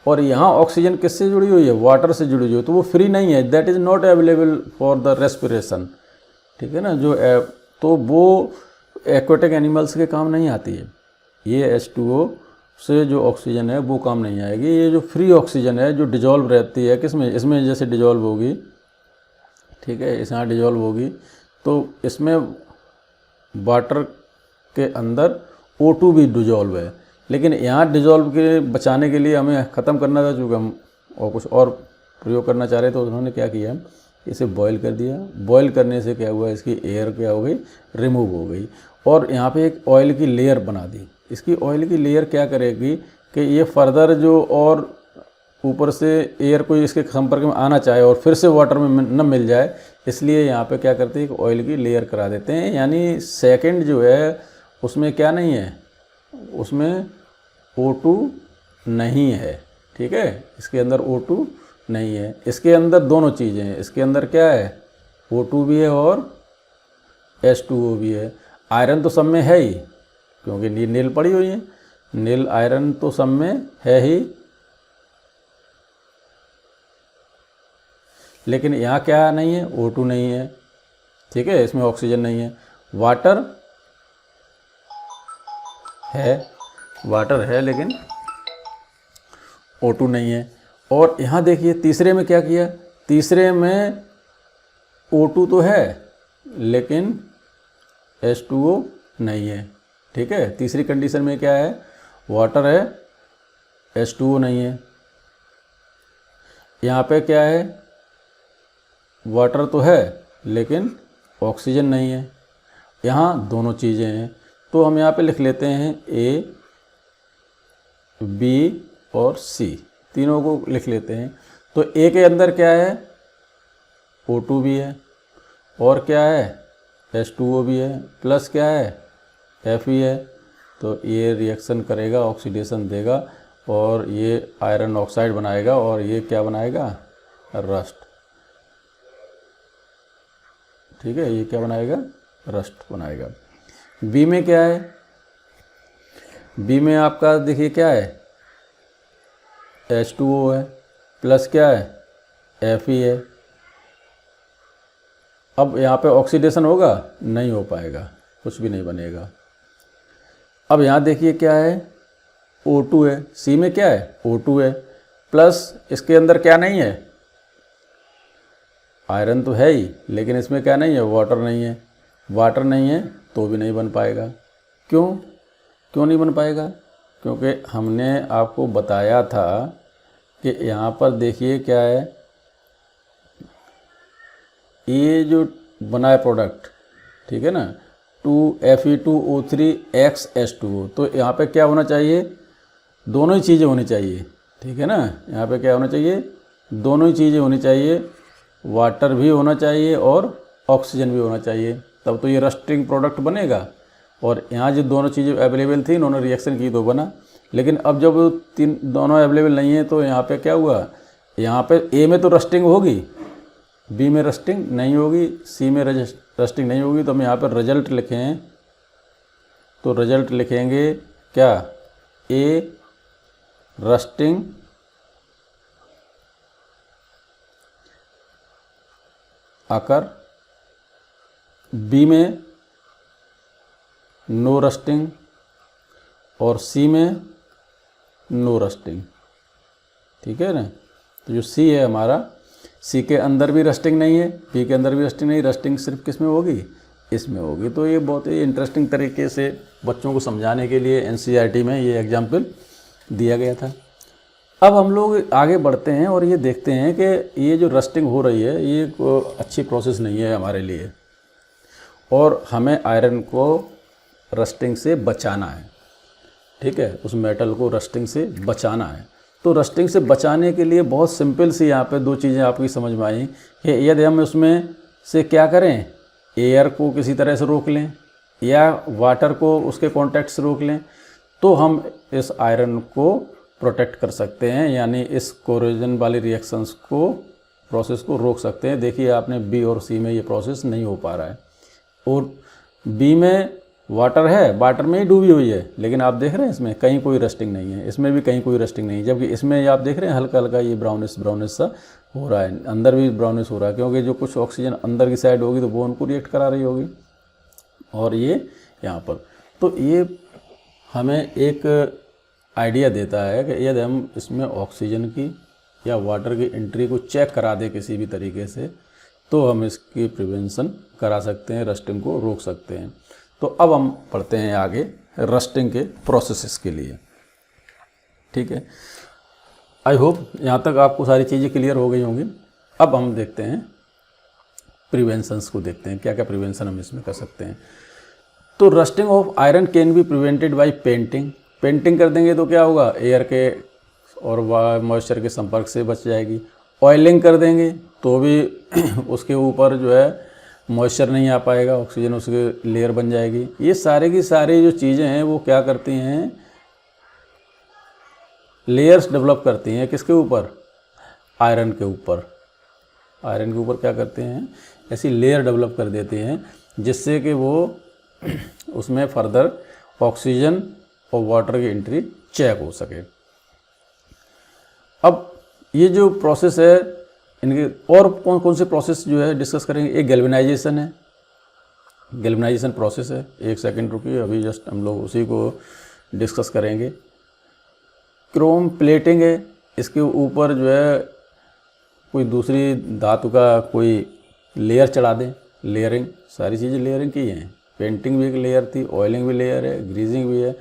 और यहाँ ऑक्सीजन किससे जुड़ी हुई है, वाटर से जुड़ी हुई है, तो वो फ्री नहीं है, that is not available for the respiration, ठीक है ना। तो वो एक्वेटिक एनिमल्स के काम नहीं आती है। ये H2O से जो ऑक्सीजन है वो काम नहीं आएगी। ये जो फ्री ऑक्सीजन है जो डिजॉल्व रहती है किसमें, इसमें जैसे डिजॉल्व होगी, ठीक है, इस यहाँ डिजॉल्व होगी, तो इसमें वाटर के अंदर O2 भी डिजॉल्व है। लेकिन यहाँ डिजॉल्व के बचाने के लिए हमें ख़त्म करना था, चूँकि हम और कुछ और प्रयोग करना चाह रहे थे, तो उन्होंने क्या किया, इसे बॉयल कर दिया। बॉयल करने से क्या हुआ, इसकी एयर क्या हो गई, रिमूव हो गई, और यहाँ पे एक ऑयल की लेयर बना दी। इसकी ऑयल की लेयर क्या करेगी कि ये फर्दर जो और ऊपर से एयर कोई इसके संपर्क में आना चाहे और फिर से वाटर में न मिल जाए, इसलिए यहाँ पे क्या करते हैं, एक ऑयल की लेयर करा देते हैं। यानी सेकंड जो है उसमें क्या नहीं है, उसमें O2 नहीं है, ठीक है, इसके अंदर O2 नहीं है। इसके अंदर दोनों चीज़ें हैं, इसके अंदर क्या है, O2 भी है और H2O भी है। आयरन तो सब में है ही, क्योंकि ये नील पड़ी हुई है, नील आयरन तो सब में है ही। लेकिन यहाँ क्या नहीं है, O2 नहीं है, ठीक है, इसमें ऑक्सीजन नहीं है। वाटर है लेकिन O2 नहीं है। और यहाँ देखिए तीसरे में क्या किया, तीसरे में O2 तो है लेकिन H2O नहीं है, ठीक है। तीसरी कंडीशन में क्या है, वाटर है, H2O नहीं है। यहाँ पे क्या है, वाटर तो है लेकिन ऑक्सीजन नहीं है। यहाँ दोनों चीज़ें हैं, तो हम यहाँ पे लिख लेते हैं A, B और C, तीनों को लिख लेते हैं। तो A के अंदर क्या है, O2 भी है और क्या है, H2O भी है, प्लस क्या है, Fe है। तो ये रिएक्शन करेगा, ऑक्सीडेशन देगा और ये आयरन ऑक्साइड बनाएगा और ये क्या बनाएगा, रस्ट, ठीक है, ये क्या बनाएगा, रस्ट बनाएगा। बी में क्या है, बी में आपका देखिए क्या है, H2O है, प्लस क्या है, Fe है। अब यहाँ पे ऑक्सीडेशन होगा, नहीं हो पाएगा, कुछ भी नहीं बनेगा। अब यहाँ देखिए क्या है, O2 है, सी में क्या है, O2 है, प्लस इसके अंदर क्या नहीं है, आयरन तो है ही लेकिन इसमें क्या नहीं है, वाटर नहीं है। वाटर नहीं है तो भी नहीं बन पाएगा। क्यों नहीं बन पाएगा, क्योंकि हमने आपको बताया था कि यहाँ पर देखिए क्या है, ये जो बना है प्रोडक्ट, ठीक है ना, 2Fe2O3X H2O, तो यहाँ पे क्या होना चाहिए, दोनों ही चीज़ें होनी चाहिए, ठीक है ना। यहाँ पे क्या होना चाहिए, दोनों ही चीज़ें होनी चाहिए, वाटर भी होना चाहिए और ऑक्सीजन भी होना चाहिए, तब तो ये रस्टिंग प्रोडक्ट बनेगा। और यहाँ जो दोनों चीज़ें अवेलेबल थी, इन्होंने रिएक्शन की तो बना। लेकिन अब जब दोनों अवेलेबल नहीं है तो यहाँ पे क्या हुआ, यहाँ पे ए में तो रस्टिंग होगी, बी में रस्टिंग नहीं होगी, सी में रस्टिंग नहीं होगी। तो हम यहाँ पर रिजल्ट लिखें, तो रिजल्ट लिखेंगे क्या, ए रस्टिंग आकर, बी में नो रस्टिंग और सी में नो रस्टिंग, ठीक है ना। तो जो सी है हमारा, सी के अंदर भी रस्टिंग नहीं है, बी के अंदर भी रस्टिंग नहीं, रस्टिंग सिर्फ किस में होगी, इसमें होगी। तो ये बहुत ही इंटरेस्टिंग तरीके से बच्चों को समझाने के लिए एनसीईआरटी में ये एग्जाम्पल दिया गया था। अब हम लोग आगे बढ़ते हैं और ये देखते हैं कि ये जो रस्टिंग हो रही है ये अच्छी प्रोसेस नहीं है हमारे लिए, और हमें आयरन को रस्टिंग से बचाना है, ठीक है, उस मेटल को रस्टिंग से बचाना है। तो रस्टिंग से बचाने के लिए बहुत सिंपल सी यहाँ पे दो चीज़ें आपकी समझ में आई कि यदि हम उसमें से क्या करें, एयर को किसी तरह से रोक लें या वाटर को उसके कॉन्टैक्ट से रोक लें, तो हम इस आयरन को प्रोटेक्ट कर सकते हैं, यानी इस कोरोजन वाली रिएक्शंस को, प्रोसेस को रोक सकते हैं। देखिए आपने बी और सी में ये प्रोसेस नहीं हो पा रहा है, और बी में वाटर है, वाटर में ही डूबी हुई है, लेकिन आप देख रहे हैं इसमें कहीं कोई रस्टिंग नहीं है, इसमें भी कहीं कोई रस्टिंग नहीं है। जबकि इसमें आप देख रहे हैं हल्का हल्का ये ब्राउनिश सा हो रहा है, अंदर भी ब्राउनिश हो रहा है, क्योंकि जो कुछ ऑक्सीजन अंदर की साइड होगी तो वो उनको रिएक्ट करा रही होगी, और ये यहाँ पर। तो ये हमें एक आइडिया देता है कि यदि हम इसमें ऑक्सीजन की या वाटर की एंट्री को चेक करा दें किसी भी तरीके से, तो हम इसकी प्रिवेंशन करा सकते हैं, रस्टिंग को रोक सकते हैं। तो अब हम पढ़ते हैं आगे रस्टिंग के प्रोसेसेस के लिए, ठीक है। आई होप यहाँ तक आपको सारी चीज़ें क्लियर हो गई होंगी। अब हम देखते हैं प्रिवेंशंस को, देखते हैं क्या क्या प्रिवेंशन हम इसमें कर सकते हैं। तो rusting of iron can be prevented by painting. Painting कर देंगे तो क्या होगा, एयर के और मॉइस्चर के संपर्क से बच जाएगी। ऑयलिंग कर देंगे तो भी उसके ऊपर जो है मॉइस्चर नहीं आ पाएगा, ऑक्सीजन उसके लेयर बन जाएगी। ये सारे की सारी जो चीज़ें हैं वो क्या करती हैं, लेयर्स डेवलप करती हैं, किसके ऊपर, आयरन के ऊपर क्या करते हैं, ऐसी लेयर डेवलप कर देते हैं जिससे कि वो उसमें फर्दर ऑक्सीजन और वाटर की एंट्री चेक हो सके। अब ये जो प्रोसेस है, इनके और कौन कौन से प्रोसेस जो है डिस्कस करेंगे। एक गैल्वेनाइजेशन है, गैल्वेनाइजेशन प्रोसेस है। एक सेकंड रुकिए, अभी जस्ट हम लोग उसी को डिस्कस करेंगे। क्रोम प्लेटिंग है, इसके ऊपर जो है कोई दूसरी धातु का कोई लेयर चढ़ा दें, लेयरिंग, सारी चीज़ें लेयरिंग की हैं। पेंटिंग भी एक लेयर थी, ऑयलिंग भी लेयर है, ग्रीजिंग भी है,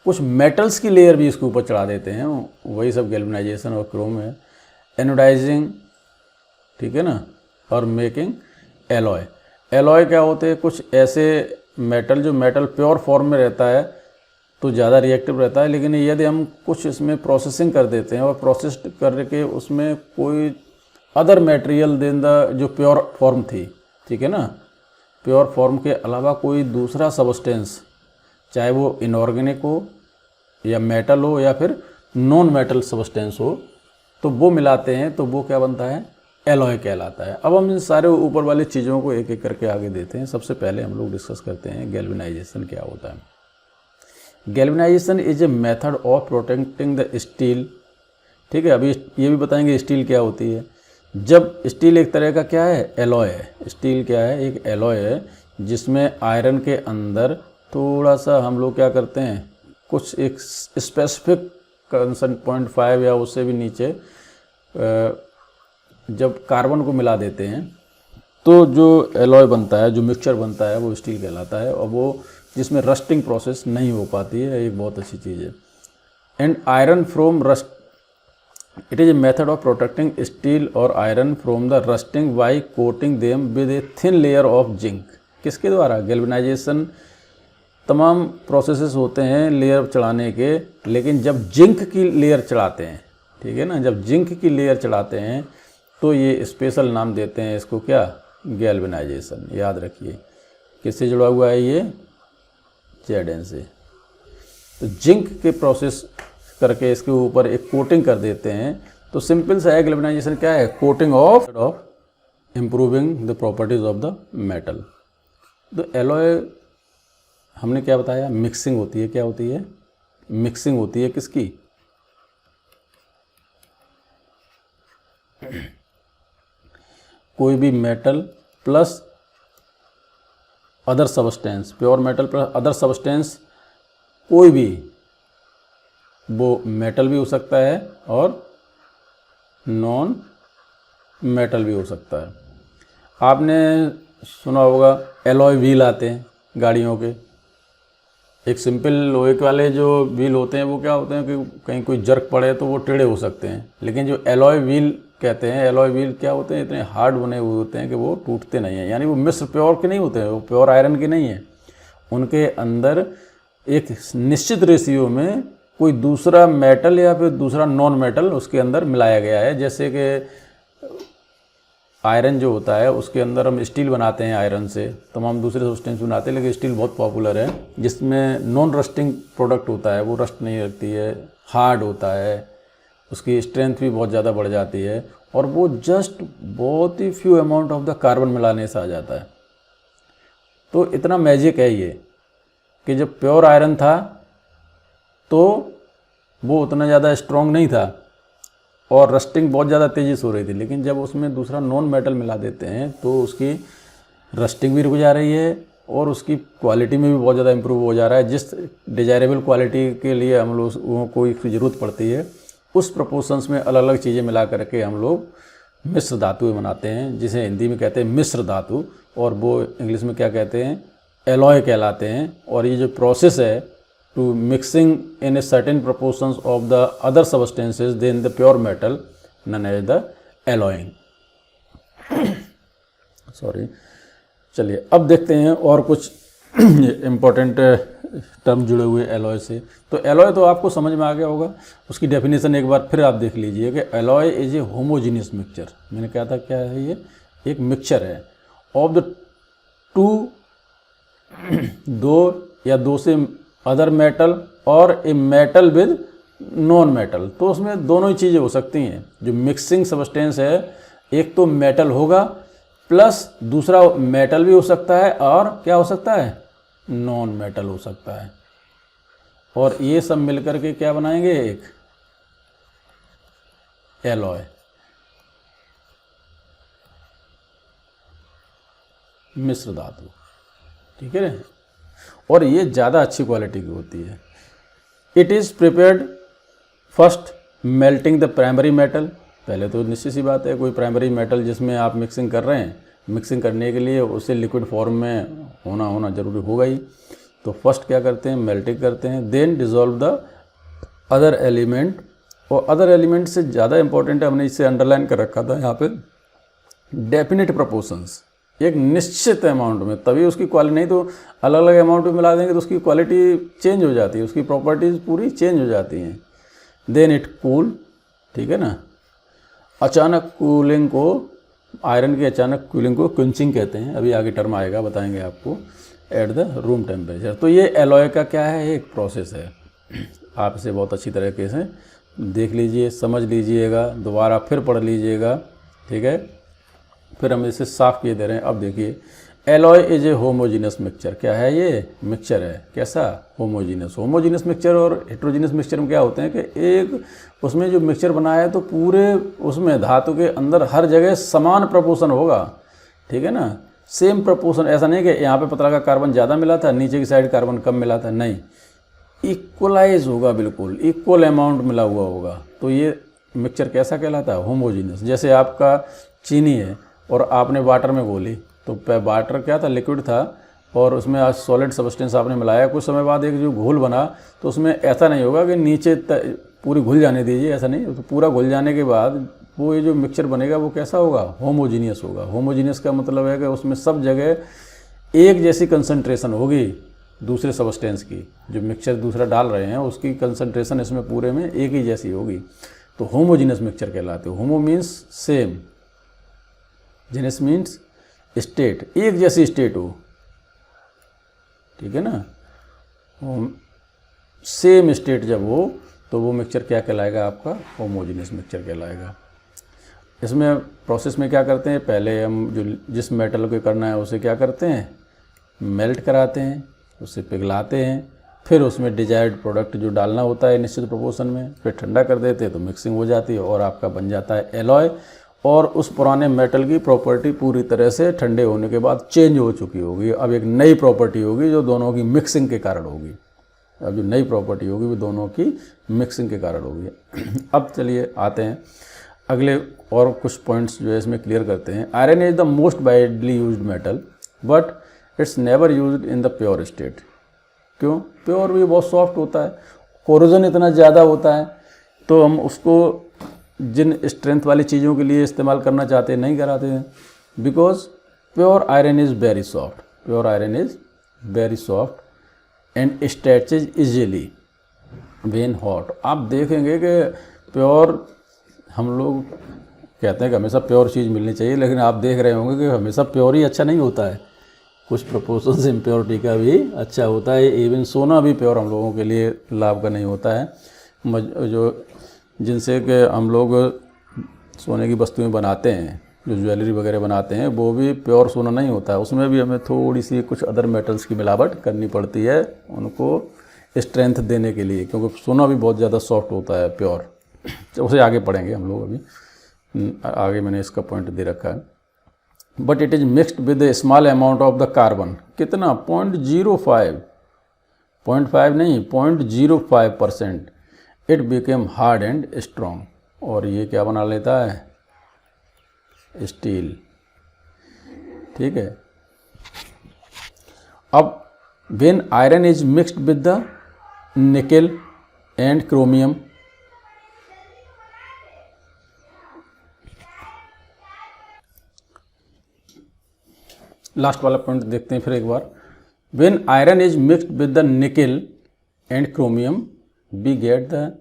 कुछ मेटल्स की लेयर भी इसके ऊपर चढ़ा देते हैं, वही सब गैल्वेनाइजेशन और क्रोम है। एनोडाइजिंग, ठीक है ना, और मेकिंग एलॉय। एलॉय क्या होते हैं, कुछ ऐसे मेटल जो मेटल प्योर फॉर्म में रहता है तो ज़्यादा रिएक्टिव रहता है, लेकिन यदि हम कुछ इसमें प्रोसेसिंग कर देते हैं और प्रोसेस करके उसमें कोई अदर मटेरियल देन द जो प्योर फॉर्म थी, ठीक है ना, प्योर फॉर्म के अलावा कोई दूसरा सबस्टेंस, चाहे वो इनऑर्गेनिक हो या मेटल हो या फिर नॉन मेटल सबस्टेंस हो, तो वो मिलाते हैं तो वो क्या बनता है, एलॉय कहलाता है। अब हम इन सारे ऊपर वाली चीज़ों को एक एक करके आगे देते हैं। सबसे पहले हम लोग डिस्कस करते हैं गैल्वेनाइजेशन क्या होता है। Galvanisation is a method of protecting the steel, ठीक है। अभी ये भी बताएंगे स्टील क्या होती है। जब स्टील एक तरह का क्या है, एलॉय है। स्टील क्या है, एक एलॉय है जिसमें आयरन के अंदर थोड़ा सा हम लोग क्या करते हैं, कुछ एक स्पेसिफिक कंसेंट 0.5 या उससे भी नीचे जब कार्बन को मिला देते हैं तो जो एलॉय बनता है, जो मिक्सचर बनता है, वो स्टील कहलाता है, और वो जिसमें रस्टिंग प्रोसेस नहीं हो पाती है, एक बहुत अच्छी चीज़ है। And iron from rust, it is a method of protecting steel और iron from the rusting by coating them with a thin layer of zinc. किसके द्वारा, गैल्वेनाइजेशन तमाम प्रोसेसेस होते हैं लेयर चढ़ाने के, लेकिन जब जिंक की लेयर चढ़ाते हैं, ठीक है ना, जब जिंक की लेयर चढ़ाते हैं तो ये स्पेशल नाम देते हैं इसको, क्या, गैल्वेनाइजेशन। याद रखिए किससे जुड़ा हुआ है ये, Zn से। तो जिंक के प्रोसेस करके इसके ऊपर एक कोटिंग कर देते हैं। तो सिंपल सा है, गैल्वेनाइजेशन क्या है, coating of improving the properties of the metal. तो एलॉय हमने क्या बताया, मिक्सिंग होती है। क्या होती है, मिक्सिंग होती है किसकी, कोई भी metal plus other substance, pure metal plus other substance, कोई भी, वो मेटल भी हो सकता है और नॉन मेटल भी हो सकता है। आपने सुना होगा एलॉय व्हील आते हैं गाड़ियों के। एक सिंपल लोहे वाले जो व्हील होते हैं वो क्या होते हैं कि कहीं कोई जर्क पड़े तो वो टेढ़े हो सकते हैं, लेकिन जो एलॉय व्हील कहते हैं, एलॉय व्हील क्या होते हैं, इतने हार्ड बने हुए होते हैं कि वो टूटते नहीं हैं। यानी वो मिश्र प्योर के नहीं होते हैं, वो प्योर आयरन के नहीं है। उनके अंदर एक निश्चित रेशियो में कोई दूसरा मेटल या फिर दूसरा नॉन मेटल उसके अंदर मिलाया गया है। जैसे कि आयरन जो होता है उसके अंदर हम स्टील बनाते हैं आयरन से, तमाम दूसरे सब्सटेंस बनाते हैं, लेकिन स्टील बहुत पॉपुलर है जिसमें नॉन रस्टिंग प्रोडक्ट होता है, वो रस्ट नहीं रखती है, हार्ड होता है, उसकी स्ट्रेंथ भी बहुत ज़्यादा बढ़ जाती है, और वो जस्ट बहुत ही few amount of the carbon मिलाने से आ जाता है। तो इतना मैजिक है ये कि जब प्योर आयरन था तो वो उतना ज़्यादा स्ट्रॉन्ग नहीं था और रस्टिंग बहुत ज़्यादा तेज़ी से हो रही थी, लेकिन जब उसमें दूसरा नॉन मेटल मिला देते हैं तो उसकी रस्टिंग भी रुक जा रही है और उसकी क्वालिटी में भी बहुत ज़्यादा इम्प्रूव हो जा रहा है। जिस डिजायरेबल क्वालिटी के लिए हम लोगों को इसकी ज़रूरत पड़ती है, उस प्रपोर्शंस में अलग अलग चीज़ें मिला करके हम लोग मिश्र धातु बनाते हैं, जिसे हिंदी में कहते हैं मिश्र धातु, और वो इंग्लिश में क्या कहते हैं, एलॉय कहलाते हैं। और ये जो प्रोसेस है to mixing in a certain proportions of the other substances than the pure metal known as the alloying। Sorry, चलिए अब देखते हैं और कुछ इम्पोर्टेंट टर्म जुड़े हुए एलॉय से। तो एलॉय तो आपको समझ में आ गया होगा, उसकी डेफिनेशन एक बार फिर आप देख लीजिए कि alloy is a homogeneous mixture. मैंने कहा था क्या है, ये एक मिक्सचर है ऑफ द दो या दो से अदर मेटल और a metal with non metal, तो उसमें दोनों ही चीज़ें हो सकती हैं। जो मिक्सिंग सब्सटेंस है, एक तो मेटल होगा प्लस दूसरा मेटल भी हो सकता है, और क्या हो सकता है, नॉन मेटल हो सकता है। और ये सब मिलकर के क्या बनाएंगे, एक एलॉय, मिश्र धातु, ठीक है। और ये ज़्यादा अच्छी क्वालिटी की होती है। It is prepared first melting the primary metal. पहले तो निश्चित सी बात है, कोई प्राइमरी मेटल जिसमें आप मिक्सिंग कर रहे हैं, मिक्सिंग करने के लिए उसे लिक्विड फॉर्म में होना जरूरी होगा ही। तो फर्स्ट क्या करते हैं, मेल्टिंग करते हैं, then dissolve the other element. और अदर एलिमेंट से ज़्यादा इंपॉर्टेंट है, हमने इसे अंडरलाइन कर रखा था यहाँ पे, डेफिनेट प्रोपोर्शंस, एक निश्चित अमाउंट में, तभी उसकी क्वालिटी, नहीं तो अलग अलग अमाउंट में मिला देंगे तो उसकी क्वालिटी चेंज हो जाती है, उसकी प्रॉपर्टीज़ पूरी चेंज हो जाती हैं। देन इट कूल, ठीक है ना। अचानक कूलिंग को, आयरन की अचानक कूलिंग को क्विंचिंग कहते हैं, अभी आगे टर्म आएगा बताएंगे आपको, एट द रूम टेम्परेचर। तो ये एलॉय का क्या है, एक प्रोसेस है। आप इसे बहुत अच्छी तरीके से देख लीजिए, समझ लीजिएगा, दोबारा फिर पढ़ लीजिएगा, ठीक है। फिर हम इसे साफ किए दे रहे हैं। अब देखिए, alloy is a homogeneous mixture. क्या है ये, मिक्सचर है, कैसा, होमोजीनस। होमोजीनस मिक्सचर और हेट्रोजीनस मिक्सचर में क्या होते हैं कि एक उसमें जो मिक्सचर बनाया है तो पूरे उसमें धातु के अंदर हर जगह समान प्रपोर्शन होगा, ठीक है ना, सेम प्रपोर्शन। ऐसा नहीं कि यहाँ पे पतला का कार्बन ज़्यादा मिला था, नीचे की साइड कार्बन कम मिला था, नहीं, इक्वलाइज होगा, बिल्कुल इक्वल अमाउंट मिला हुआ होगा। तो ये मिक्सचर कैसा कहलाता है, होमोजीनस। जैसे आपका चीनी है और आपने वाटर में घोली, तो वाटर क्या था, लिक्विड था, और उसमें आज सॉलिड सब्सटेंस आपने मिलाया, कुछ समय बाद एक जो घोल बना, तो उसमें ऐसा नहीं होगा कि नीचे पूरी घुल जाने दीजिए, ऐसा नहीं, तो पूरा घुल जाने के बाद वो ये जो मिक्सचर बनेगा वो कैसा होगा, होमोजीनियस होगा। होमोजीनियस का मतलब है कि उसमें सब जगह एक जैसी कंसंट्रेशन होगी दूसरे सब्सटेंस की, जो मिक्सचर दूसरा डाल रहे हैं उसकी कंसंट्रेशन इसमें पूरे में एक ही जैसी होगी, तो होमोजीनियस मिक्सचर कहलाते हो। होमो means same, genus means state, एक जैसी स्टेट हो, ठीक है ना। सेम स्टेट जब हो तो वो मिक्सचर क्या कहलाएगा, आपका होमोजीनियस मिक्सचर कहलाएगा। इसमें प्रोसेस में क्या करते हैं, पहले हम जो जिस मेटल को करना है उसे क्या करते हैं, मेल्ट कराते हैं, उसे पिघलाते हैं, फिर उसमें डिजायर्ड प्रोडक्ट जो डालना होता है निश्चित प्रोपोर्शन में, फिर ठंडा कर देते हैं तो मिक्सिंग हो जाती है और आपका बन जाता है एलॉय। और उस पुराने मेटल की प्रॉपर्टी पूरी तरह से ठंडे होने के बाद चेंज हो चुकी होगी, अब एक नई प्रॉपर्टी होगी जो दोनों की मिक्सिंग के कारण होगी। अब जो नई प्रॉपर्टी होगी वो दोनों की मिक्सिंग के कारण होगी। अब चलिए आते हैं अगले और कुछ पॉइंट्स जो है इसमें क्लियर करते हैं। Iron is the most widely used metal but it's never used in the pure state. क्यों, प्योर भी बहुत सॉफ्ट होता है, कोरोजन इतना ज़्यादा होता है, तो हम उसको जिन स्ट्रेंथ वाली चीज़ों के लिए इस्तेमाल करना चाहते हैं नहीं कराते हैं, because pure iron is very soft, pure iron is very soft and stretches easily when hot. आप देखेंगे कि प्योर, हम लोग कहते हैं कि हमेशा प्योर चीज़ मिलनी चाहिए, लेकिन आप देख रहे होंगे कि हमेशा प्योर ही अच्छा नहीं होता है, कुछ प्रोपोर्शन से इम्प्योरिटी का भी अच्छा होता है। इवन सोना भी प्योर हम लोगों के लिए लाभ का नहीं होता है। जो जिनसे कि हम लोग सोने की वस्तुएं बनाते हैं, जो ज्वेलरी वगैरह बनाते हैं, वो भी प्योर सोना नहीं होता है, उसमें भी हमें थोड़ी सी कुछ अदर मेटल्स की मिलावट करनी पड़ती है उनको स्ट्रेंथ देने के लिए, क्योंकि सोना भी बहुत ज़्यादा सॉफ्ट होता है प्योर। उसे आगे पढ़ेंगे हम लोग, अभी आगे मैंने इसका पॉइंट दे रखा है। But it is mixed with A small amount of the carbon, कितना 0.05, 0.5 नहीं 0.05%, it became hard and strong, और ये क्या बना लेता है, स्टील, ठीक है। अब when iron is mixed with the nickel and chromium, last वाला पॉइंट देखते हैं फिर एक बार। When iron is mixed with the nickel and chromium we get the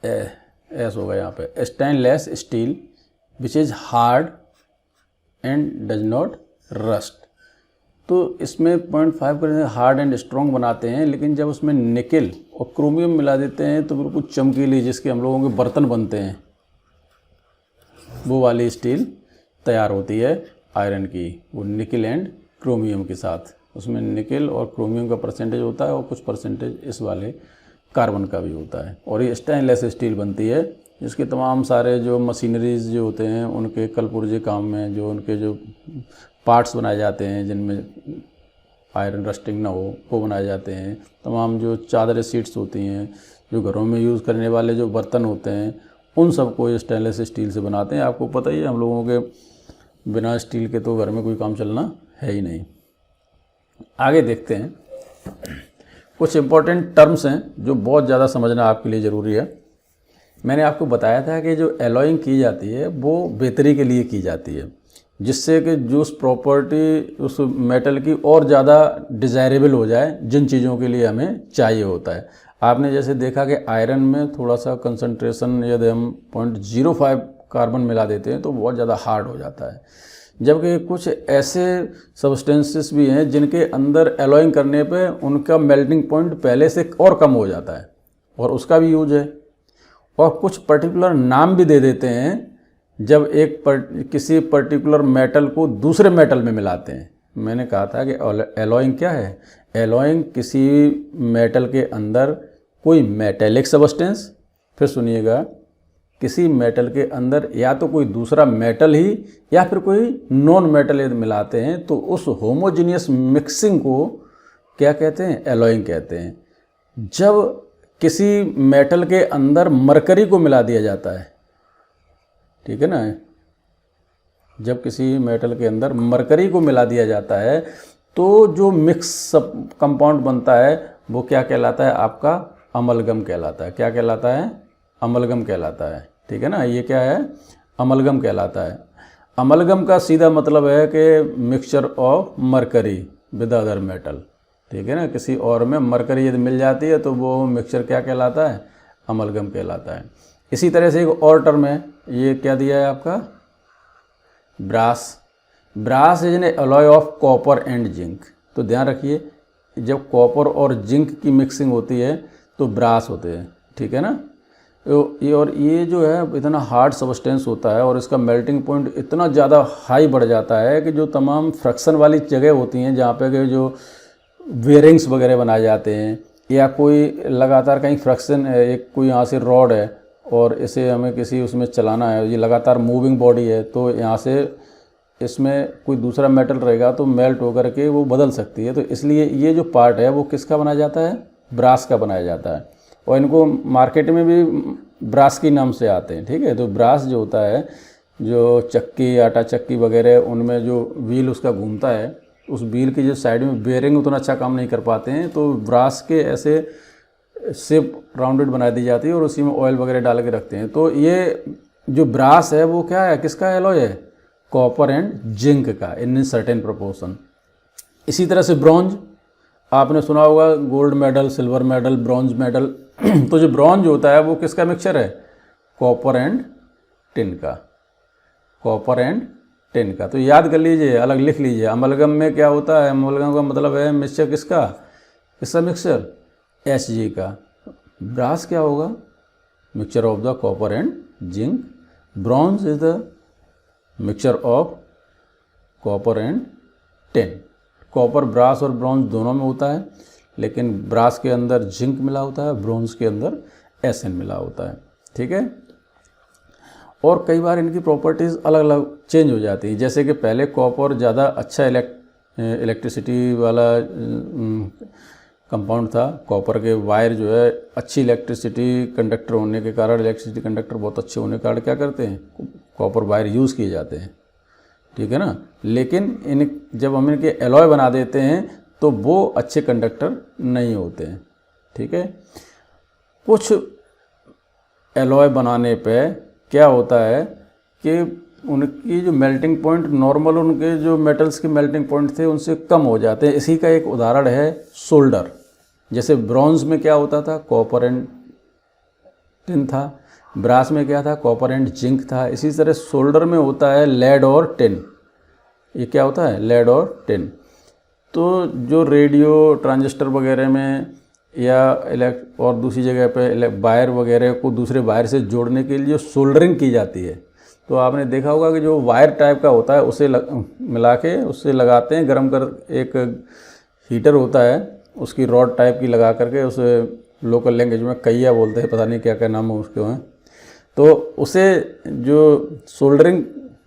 S होगा यहाँ पे, stainless steel which is hard and does not rust. तो इसमें 0.5% हार्ड एंड स्ट्रॉन्ग बनाते हैं, लेकिन जब उसमें निकेल और क्रोमियम मिला देते हैं तो बिल्कुल चमकीली, जिसके हम लोगों के बर्तन बनते हैं, वो वाली स्टील तैयार होती है आयरन की, वो निकेल एंड क्रोमियम के साथ। उसमें निकेल और क्रोमियम का परसेंटेज होता है और कुछ परसेंटेज इस वाले कार्बन का भी होता है। और ये स्टेनलेस स्टील बनती है, जिसके तमाम सारे जो मशीनरीज जो होते हैं उनके कलपुर्जे काम में, जो उनके जो पार्ट्स बनाए जाते हैं जिनमें आयरन रस्टिंग ना हो, वो बनाए जाते हैं। तमाम जो चादरें सीट्स होती हैं, जो घरों में यूज़ करने वाले जो बर्तन होते हैं, उन सबको स्टेनलेस स्टील से बनाते हैं। आपको पता ही है, हम लोगों के बिना स्टील के तो घर में कोई काम चलना है ही नहीं। आगे देखते हैं, कुछ इम्पोर्टेंट टर्म्स हैं जो बहुत ज़्यादा समझना आपके लिए ज़रूरी है। मैंने आपको बताया था कि जो एलॉइंग की जाती है वो बेहतरी के लिए की जाती है, जिससे कि जो उस प्रॉपर्टी उस मेटल की और ज़्यादा डिज़ायरेबल हो जाए, जिन चीज़ों के लिए हमें चाहिए होता है। आपने जैसे देखा कि आयरन में थोड़ा सा कंसंट्रेशन यदि हम 0.05 कार्बन मिला देते हैं तो बहुत ज़्यादा हार्ड हो जाता है, जबकि कुछ ऐसे सब्सटेंसेस भी हैं जिनके अंदर एलॉइंग करने पे उनका मेल्टिंग पॉइंट पहले से और कम हो जाता है, और उसका भी यूज है। और कुछ पर्टिकुलर नाम भी दे देते हैं जब किसी पर्टिकुलर मेटल को दूसरे मेटल में मिलाते हैं। मैंने कहा था कि एलॉइंग क्या है? एलॉइंग किसी मेटल के अंदर कोई मेटेलिक सब्सटेंस, फिर सुनिएगा, किसी मेटल के अंदर या तो कोई दूसरा मेटल ही या फिर कोई नॉन मेटल यदि मिलाते हैं तो उस होमोजीनियस मिक्सिंग को क्या कहते हैं? एलॉइंग कहते हैं। जब किसी मेटल के अंदर मरकरी को मिला दिया जाता है, ठीक है ना, जब किसी मेटल के अंदर मरकरी को मिला दिया जाता है तो जो मिक्स कंपाउंड बनता है वो क्या कहलाता है? आपका अमलगम कहलाता है। क्या कहलाता है? अमलगम कहलाता है, ठीक है ना। ये क्या है? अमलगम कहलाता है। अमलगम का सीधा मतलब है कि mixture of mercury with other metal, ठीक है ना। किसी और में मरकरी यदि मिल जाती है तो वो मिक्सचर क्या कहलाता है? अमलगम कहलाता है। इसी तरह से एक और टर्म है, ये क्या दिया है आपका? Brass. Brass is an alloy of copper and zinc. तो ध्यान रखिए, जब कॉपर और जिंक की मिक्सिंग होती है तो ब्रास होते हैं, ठीक है ना। और ये जो है इतना हार्ड सब्सटेंस होता है और इसका मेल्टिंग पॉइंट इतना ज़्यादा हाई बढ़ जाता है कि जो तमाम फ्रैक्शन वाली जगह होती हैं जहाँ पे जो वेयरिंग्स वगैरह बनाए जाते हैं, या कोई लगातार कहीं फ्रैक्शन है, एक कोई यहाँ से रॉड है और इसे हमें किसी उसमें चलाना है, ये लगातार मूविंग बॉडी है, तो यहाँ से इसमें कोई दूसरा मेटल रहेगा तो मेल्ट होकर के वो बदल सकती है। तो इसलिए ये जो पार्ट है वो किसका बनाया जाता है? ब्रास का बनाया जाता है। और इनको मार्केट में भी ब्रास के नाम से आते हैं, ठीक है। तो ब्रास जो होता है, जो चक्की, आटा चक्की वगैरह, उनमें जो व्हील उसका घूमता है, उस व्हील की जो साइड में बेयरिंग उतना अच्छा काम नहीं कर पाते हैं, तो ब्रास के ऐसे शेप राउंडेड बना दी जाती है और उसी में ऑयल वगैरह डाल के रखते हैं। तो ये जो ब्रास है वो क्या है? किसका एलॉय है? कॉपर एंड जिंक का, इन सर्टेन प्रोपोर्शन। इसी तरह से ब्रॉन्ज, आपने सुना होगा gold medal, silver medal, bronze medal. तो जो ब्रॉन्ज होता है वो किसका मिक्सचर है? कॉपर एंड टिन का। कॉपर एंड टिन का। तो याद कर लीजिए, अलग लिख लीजिए। अमलगम में क्या होता है? अमलगम का मतलब है मिक्सचर किसका? किसका मिक्सचर? Hg का। ब्रास क्या होगा? Mixture of the copper and zinc. Bronze is the mixture of copper and tin. Copper, brass और ब्रॉन्ज दोनों में होता है, लेकिन ब्रास के अंदर जिंक मिला होता है, ब्रॉन्ज के अंदर Sn मिला होता है, ठीक है। और कई बार इनकी प्रॉपर्टीज़ अलग अलग चेंज हो जाती हैं। जैसे कि पहले कॉपर ज़्यादा अच्छा इलेक्ट्रिसिटी वाला कंपाउंड था। कॉपर के वायर जो है अच्छी इलेक्ट्रिसिटी कंडक्टर होने के कारण, इलेक्ट्रिसिटी कंडक्टर बहुत अच्छे होने के कारण क्या करते हैं? कॉपर वायर यूज़ किए जाते हैं, ठीक है ना। लेकिन जब हम इनके एलॉय बना देते हैं तो वो अच्छे कंडक्टर नहीं होते हैं, ठीक है। कुछ एलॉय बनाने पे क्या होता है कि उनकी जो मेल्टिंग पॉइंट नॉर्मल उनके जो मेटल्स के मेल्टिंग पॉइंट थे उनसे कम हो जाते हैं। इसी का एक उदाहरण है सोल्डर। जैसे ब्रॉन्ज में क्या होता था? कॉपर एंड टिन था। ब्रास में क्या था? कॉपर एंड जिंक था। इसी तरह सोल्डर में होता है लेड और टिन। ये क्या होता है? लेड और टिन। तो जो रेडियो ट्रांजिस्टर वगैरह में या और दूसरी जगह पे वायर वगैरह को दूसरे वायर से जोड़ने के लिए सोल्डरिंग की जाती है। तो आपने देखा होगा कि जो वायर टाइप का होता है उसे मिला के उससे लगाते हैं, गरम कर एक हीटर होता है उसकी रॉड टाइप की लगा करके, उसे लोकल लैंग्वेज में कैया बोलते हैं, पता नहीं क्या क्या नाम है उसके वहाँ। तो उसे जो सोल्डरिंग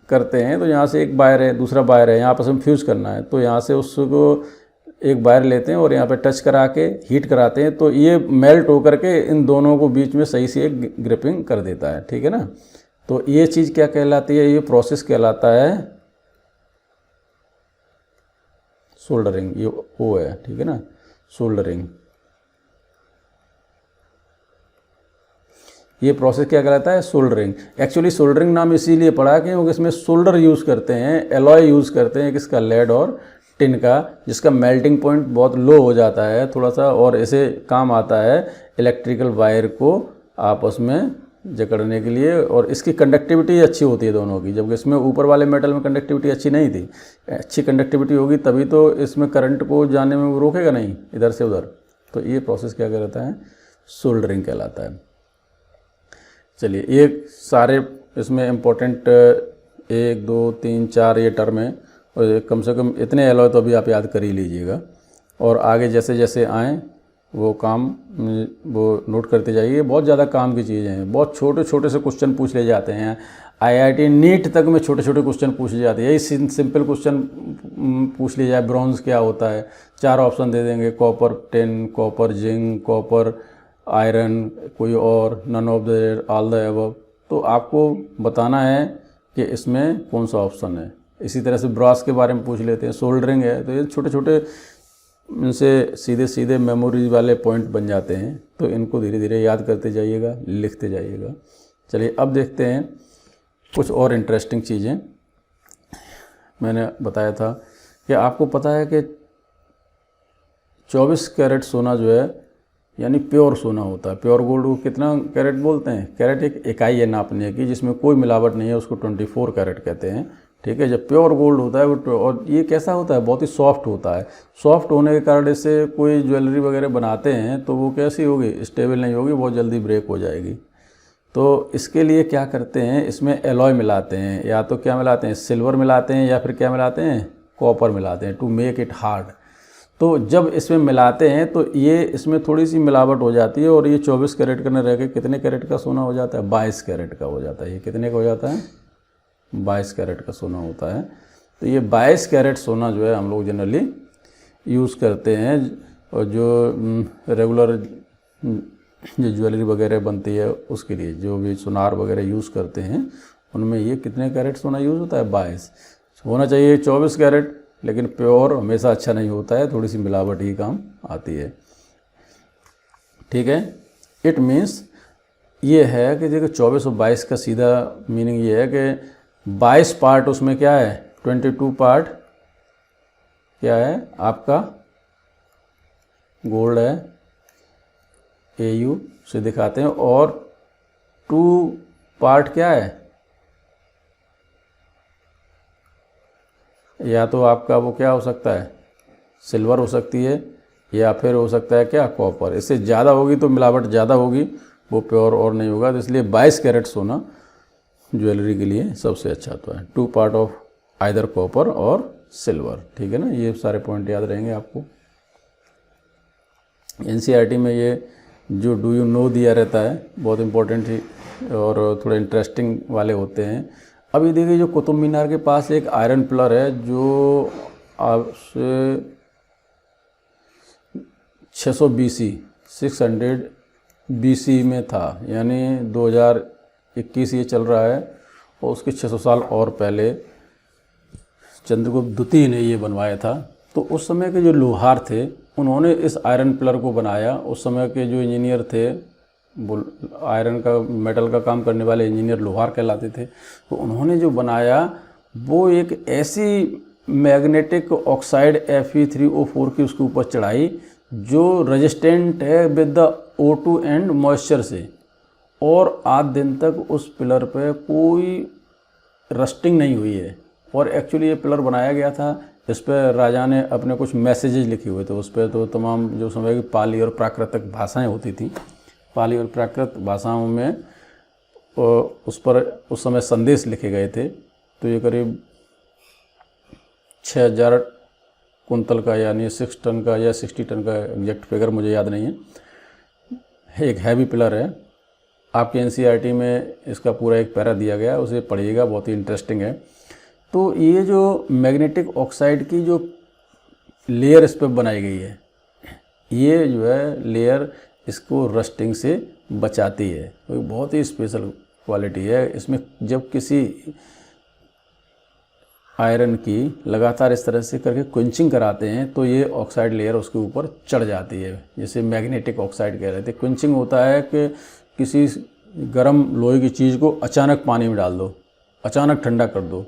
करते हैं तो यहाँ से एक वायर है, दूसरा वायर है, यहाँ पर हम फ्यूज़ करना है, तो यहाँ से उसको एक वायर लेते हैं और यहाँ पे टच करा के हीट कराते हैं, तो ये मेल्ट होकर के इन दोनों को बीच में सही से एक ग्रिपिंग कर देता है, ठीक है ना। तो ये चीज़ क्या कहलाती है, ये प्रोसेस कहलाता है सोल्डरिंग, ये ओ है, ठीक है ना, सोल्डरिंग। ये प्रोसेस क्या कहलाता है, सोल्डरिंग। एक्चुअली सोल्डरिंग नाम इसीलिए पड़ा क्योंकि इसमें सोल्डर यूज़ करते हैं, एलॉय यूज़ करते हैं किसका, लेड और टिन का, जिसका मेल्टिंग पॉइंट बहुत लो हो जाता है थोड़ा सा, और इसे काम आता है इलेक्ट्रिकल वायर को आपस में जकड़ने के लिए, और इसकी कंडक्टिविटी अच्छी होती है दोनों की, जबकि इसमें ऊपर वाले मेटल में कंडक्टिविटी अच्छी नहीं थी। अच्छी कंडक्टिविटी होगी तभी तो इसमें करंट को जाने में वो रोकेगा नहीं इधर से उधर। तो ये प्रोसेस क्या कहलाता है, सोल्डरिंग कहलाता है। चलिए, ये सारे इसमें इम्पोर्टेंट 1 2 3 4 ये टर्म है, और कम से कम इतने एलॉय तो अभी आप याद कर ही लीजिएगा, और आगे जैसे जैसे आएँ वो काम वो नोट करते जाइए। बहुत ज़्यादा काम की चीज़ें हैं, बहुत छोटे छोटे से क्वेश्चन पूछ ले जाते हैं। आईआईटी नीट तक में छोटे छोटे क्वेश्चन पूछ ले जाते हैं। यही सिंपल क्वेश्चन पूछ लिया जाए, ब्रॉन्ज क्या होता है, 4 ऑप्शन दे देंगे, copper tin, copper zinc, copper iron, कोई और, none of the all the above. तो आपको बताना है कि इसमें कौन सा ऑप्शन है। इसी तरह से ब्रास के बारे में पूछ लेते हैं, सोल्डरिंग है, तो ये छोटे छोटे इनसे सीधे सीधे मेमोरी वाले पॉइंट बन जाते हैं। तो इनको धीरे धीरे याद करते जाइएगा, लिखते जाइएगा। चलिए अब देखते हैं कुछ और इंटरेस्टिंग चीज़ें। मैंने बताया था कि आपको पता है कि 24 कैरेट सोना जो है यानी प्योर सोना होता है। प्योर गोल्ड को कितना कैरेट बोलते हैं, कैरेट एक इकाई है नापने की जिसमें कोई मिलावट नहीं है, उसको 24 कैरेट कहते हैं, ठीक है। जब प्योर गोल्ड होता है वो, और ये कैसा होता है, बहुत ही सॉफ्ट होता है। सॉफ्ट होने के कारण इससे कोई ज्वेलरी वगैरह बनाते हैं तो वो कैसी होगी, स्टेबल नहीं होगी, बहुत जल्दी ब्रेक हो जाएगी। तो इसके लिए क्या करते हैं, इसमें एलॉय मिलाते हैं, या तो क्या मिलाते हैं, सिल्वर मिलाते हैं, या फिर क्या मिलाते हैं, कॉपर मिलाते हैं, टू मेक इट हार्ड। तो जब इसमें मिलाते हैं तो ये इसमें थोड़ी सी मिलावट हो जाती है, और ये 24 कैरेट का न रह के कितने कैरेट का सोना हो जाता है, 22 कैरेट का हो जाता है। ये कितने का हो जाता है, 22 कैरेट का सोना होता है। तो ये 22 कैरेट सोना जो है हम लोग जनरली यूज़ करते हैं, और जो रेगुलर जो ज्वेलरी वगैरह बनती है उसके लिए जो भी सुनार वगैरह यूज़ करते हैं उनमें ये कितने कैरेट सोना यूज़ होता है, 22 होना चाहिए। 24 कैरेट, लेकिन प्योर हमेशा अच्छा नहीं होता है, थोड़ी सी मिलावट ही काम आती है, ठीक है। इट मीन्स ये है कि देखो 24 और 22 का सीधा मीनिंग ये है कि 22 पार्ट उसमें क्या है, 22 पार्ट क्या है आपका गोल्ड है, AU से दिखाते हैं, और 2 पार्ट क्या है, या तो आपका वो क्या हो सकता है, सिल्वर हो सकती है, या फिर हो सकता है क्या, कॉपर। इससे ज़्यादा होगी तो मिलावट ज़्यादा होगी, वो प्योर और नहीं होगा। तो इसलिए 22 कैरेट सोना ज्वेलरी के लिए सबसे अच्छा होता है। 2 पार्ट ऑफ आइदर कॉपर और सिल्वर, ठीक है ना। ये सारे पॉइंट याद रहेंगे आपको। NCERT में ये जो डू यू नो दिया रहता है, बहुत इंपॉर्टेंट ही और थोड़े इंटरेस्टिंग वाले होते हैं। अभी देखिए जो कुतुब मीनार के पास एक आयरन पिलर है जो आपसे 600 BC 600 BC में था, यानी 2021 ये चल रहा है, और उसके 600 साल और पहले चंद्रगुप्त द्वितीय ने ये बनवाया था। तो उस समय के जो लोहार थे उन्होंने इस आयरन पिलर को बनाया। उस समय के जो इंजीनियर थे, आयरन का मेटल का काम करने वाले इंजीनियर लोहार कहलाते थे, तो उन्होंने जो बनाया वो एक ऐसी मैग्नेटिक ऑक्साइड Fe3O4 की उसके ऊपर चढ़ाई जो रेजिस्टेंट है with the O2 and moisture से, और आज दिन तक उस पिलर पे कोई रस्टिंग नहीं हुई है। और एक्चुअली ये पिलर बनाया गया था इस पर राजा ने अपने कुछ मैसेजेस लिखे हुए थे। उस पर तो तमाम जो समय की पाली और प्राकृतिक भाषाएं होती थी, पाली और प्राकृत भाषाओं में उस पर उस समय संदेश लिखे गए थे। तो ये करीब 6000 कुंतल का यानी 6 टन का या 60 टन का एग्जैक्ट फिगर मुझे याद नहीं है। एक हैवी पिलर है। आपके एनसीईआरटी में इसका पूरा एक पैरा दिया गया है, उसे पढ़िएगा, बहुत ही इंटरेस्टिंग है। तो ये जो मैग्नेटिक ऑक्साइड की जो लेयर इस पर बनाई गई है, ये जो है लेयर इसको रस्टिंग से बचाती है। तो बहुत ही स्पेशल क्वालिटी है। इसमें जब किसी आयरन की लगातार इस तरह से करके क्विंचिंग कराते हैं तो ये ऑक्साइड लेयर उसके ऊपर चढ़ जाती है, जिसे मैग्नेटिक ऑक्साइड कह रहे थे। क्विंचिंग होता है कि किसी गर्म लोहे की चीज़ को अचानक पानी में डाल दो, अचानक ठंडा कर दो,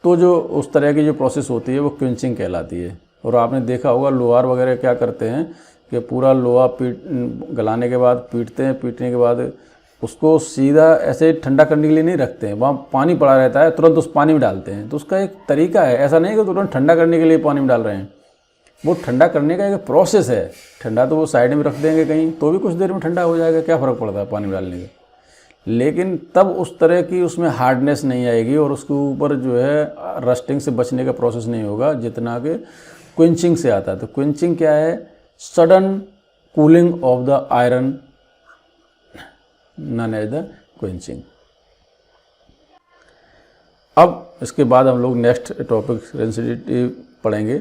तो जो उस तरह की जो प्रोसेस होती है वो क्विंचिंग कहलाती है। और आपने देखा होगा लोहार वगैरह क्या करते हैं कि पूरा लोहा गलाने के बाद पीटते हैं, पीटने के बाद उसको सीधा ऐसे ठंडा करने के लिए नहीं रखते हैं, वहाँ पानी पड़ा रहता है, तुरंत उस पानी में डालते हैं। तो उसका एक तरीका है, ऐसा नहीं कि तुरंत ठंडा करने के लिए पानी में डाल रहे हैं, वो ठंडा करने का एक प्रोसेस है। ठंडा तो वो साइड में रख देंगे कहीं तो भी कुछ देर में ठंडा हो जाएगा, क्या फ़र्क पड़ता है पानी में डालने का। लेकिन तब उस तरह की उसमें हार्डनेस नहीं आएगी और उसके ऊपर जो है रस्टिंग से बचने का प्रोसेस नहीं होगा जितना कि क्विंचिंग से आता है। तो क्विंचिंग क्या है? Sudden cooling of the iron known as the quenching. अब इसके बाद हम लोग नेक्स्ट टॉपिक सेंसिटिविटी पढ़ेंगे।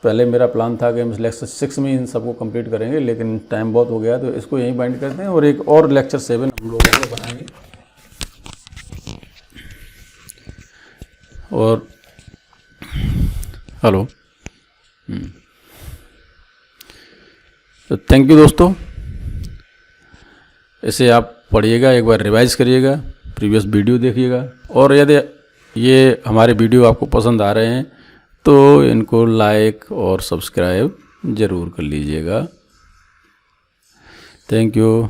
पहले मेरा प्लान था कि हम लेक्चर 6 में इन सबको कंप्लीट करेंगे, लेकिन टाइम बहुत हो गया तो इसको यहीं बाइंड करते हैं और एक और लेक्चर 7 हम लोगों को बनाएंगे। और हेलो, तो थैंक यू दोस्तों। इसे आप पढ़िएगा, एक बार रिवाइज करिएगा, प्रीवियस वीडियो देखिएगा, और यदि ये हमारे वीडियो आपको पसंद आ रहे हैं तो इनको लाइक और सब्सक्राइब ज़रूर कर लीजिएगा। Thank you.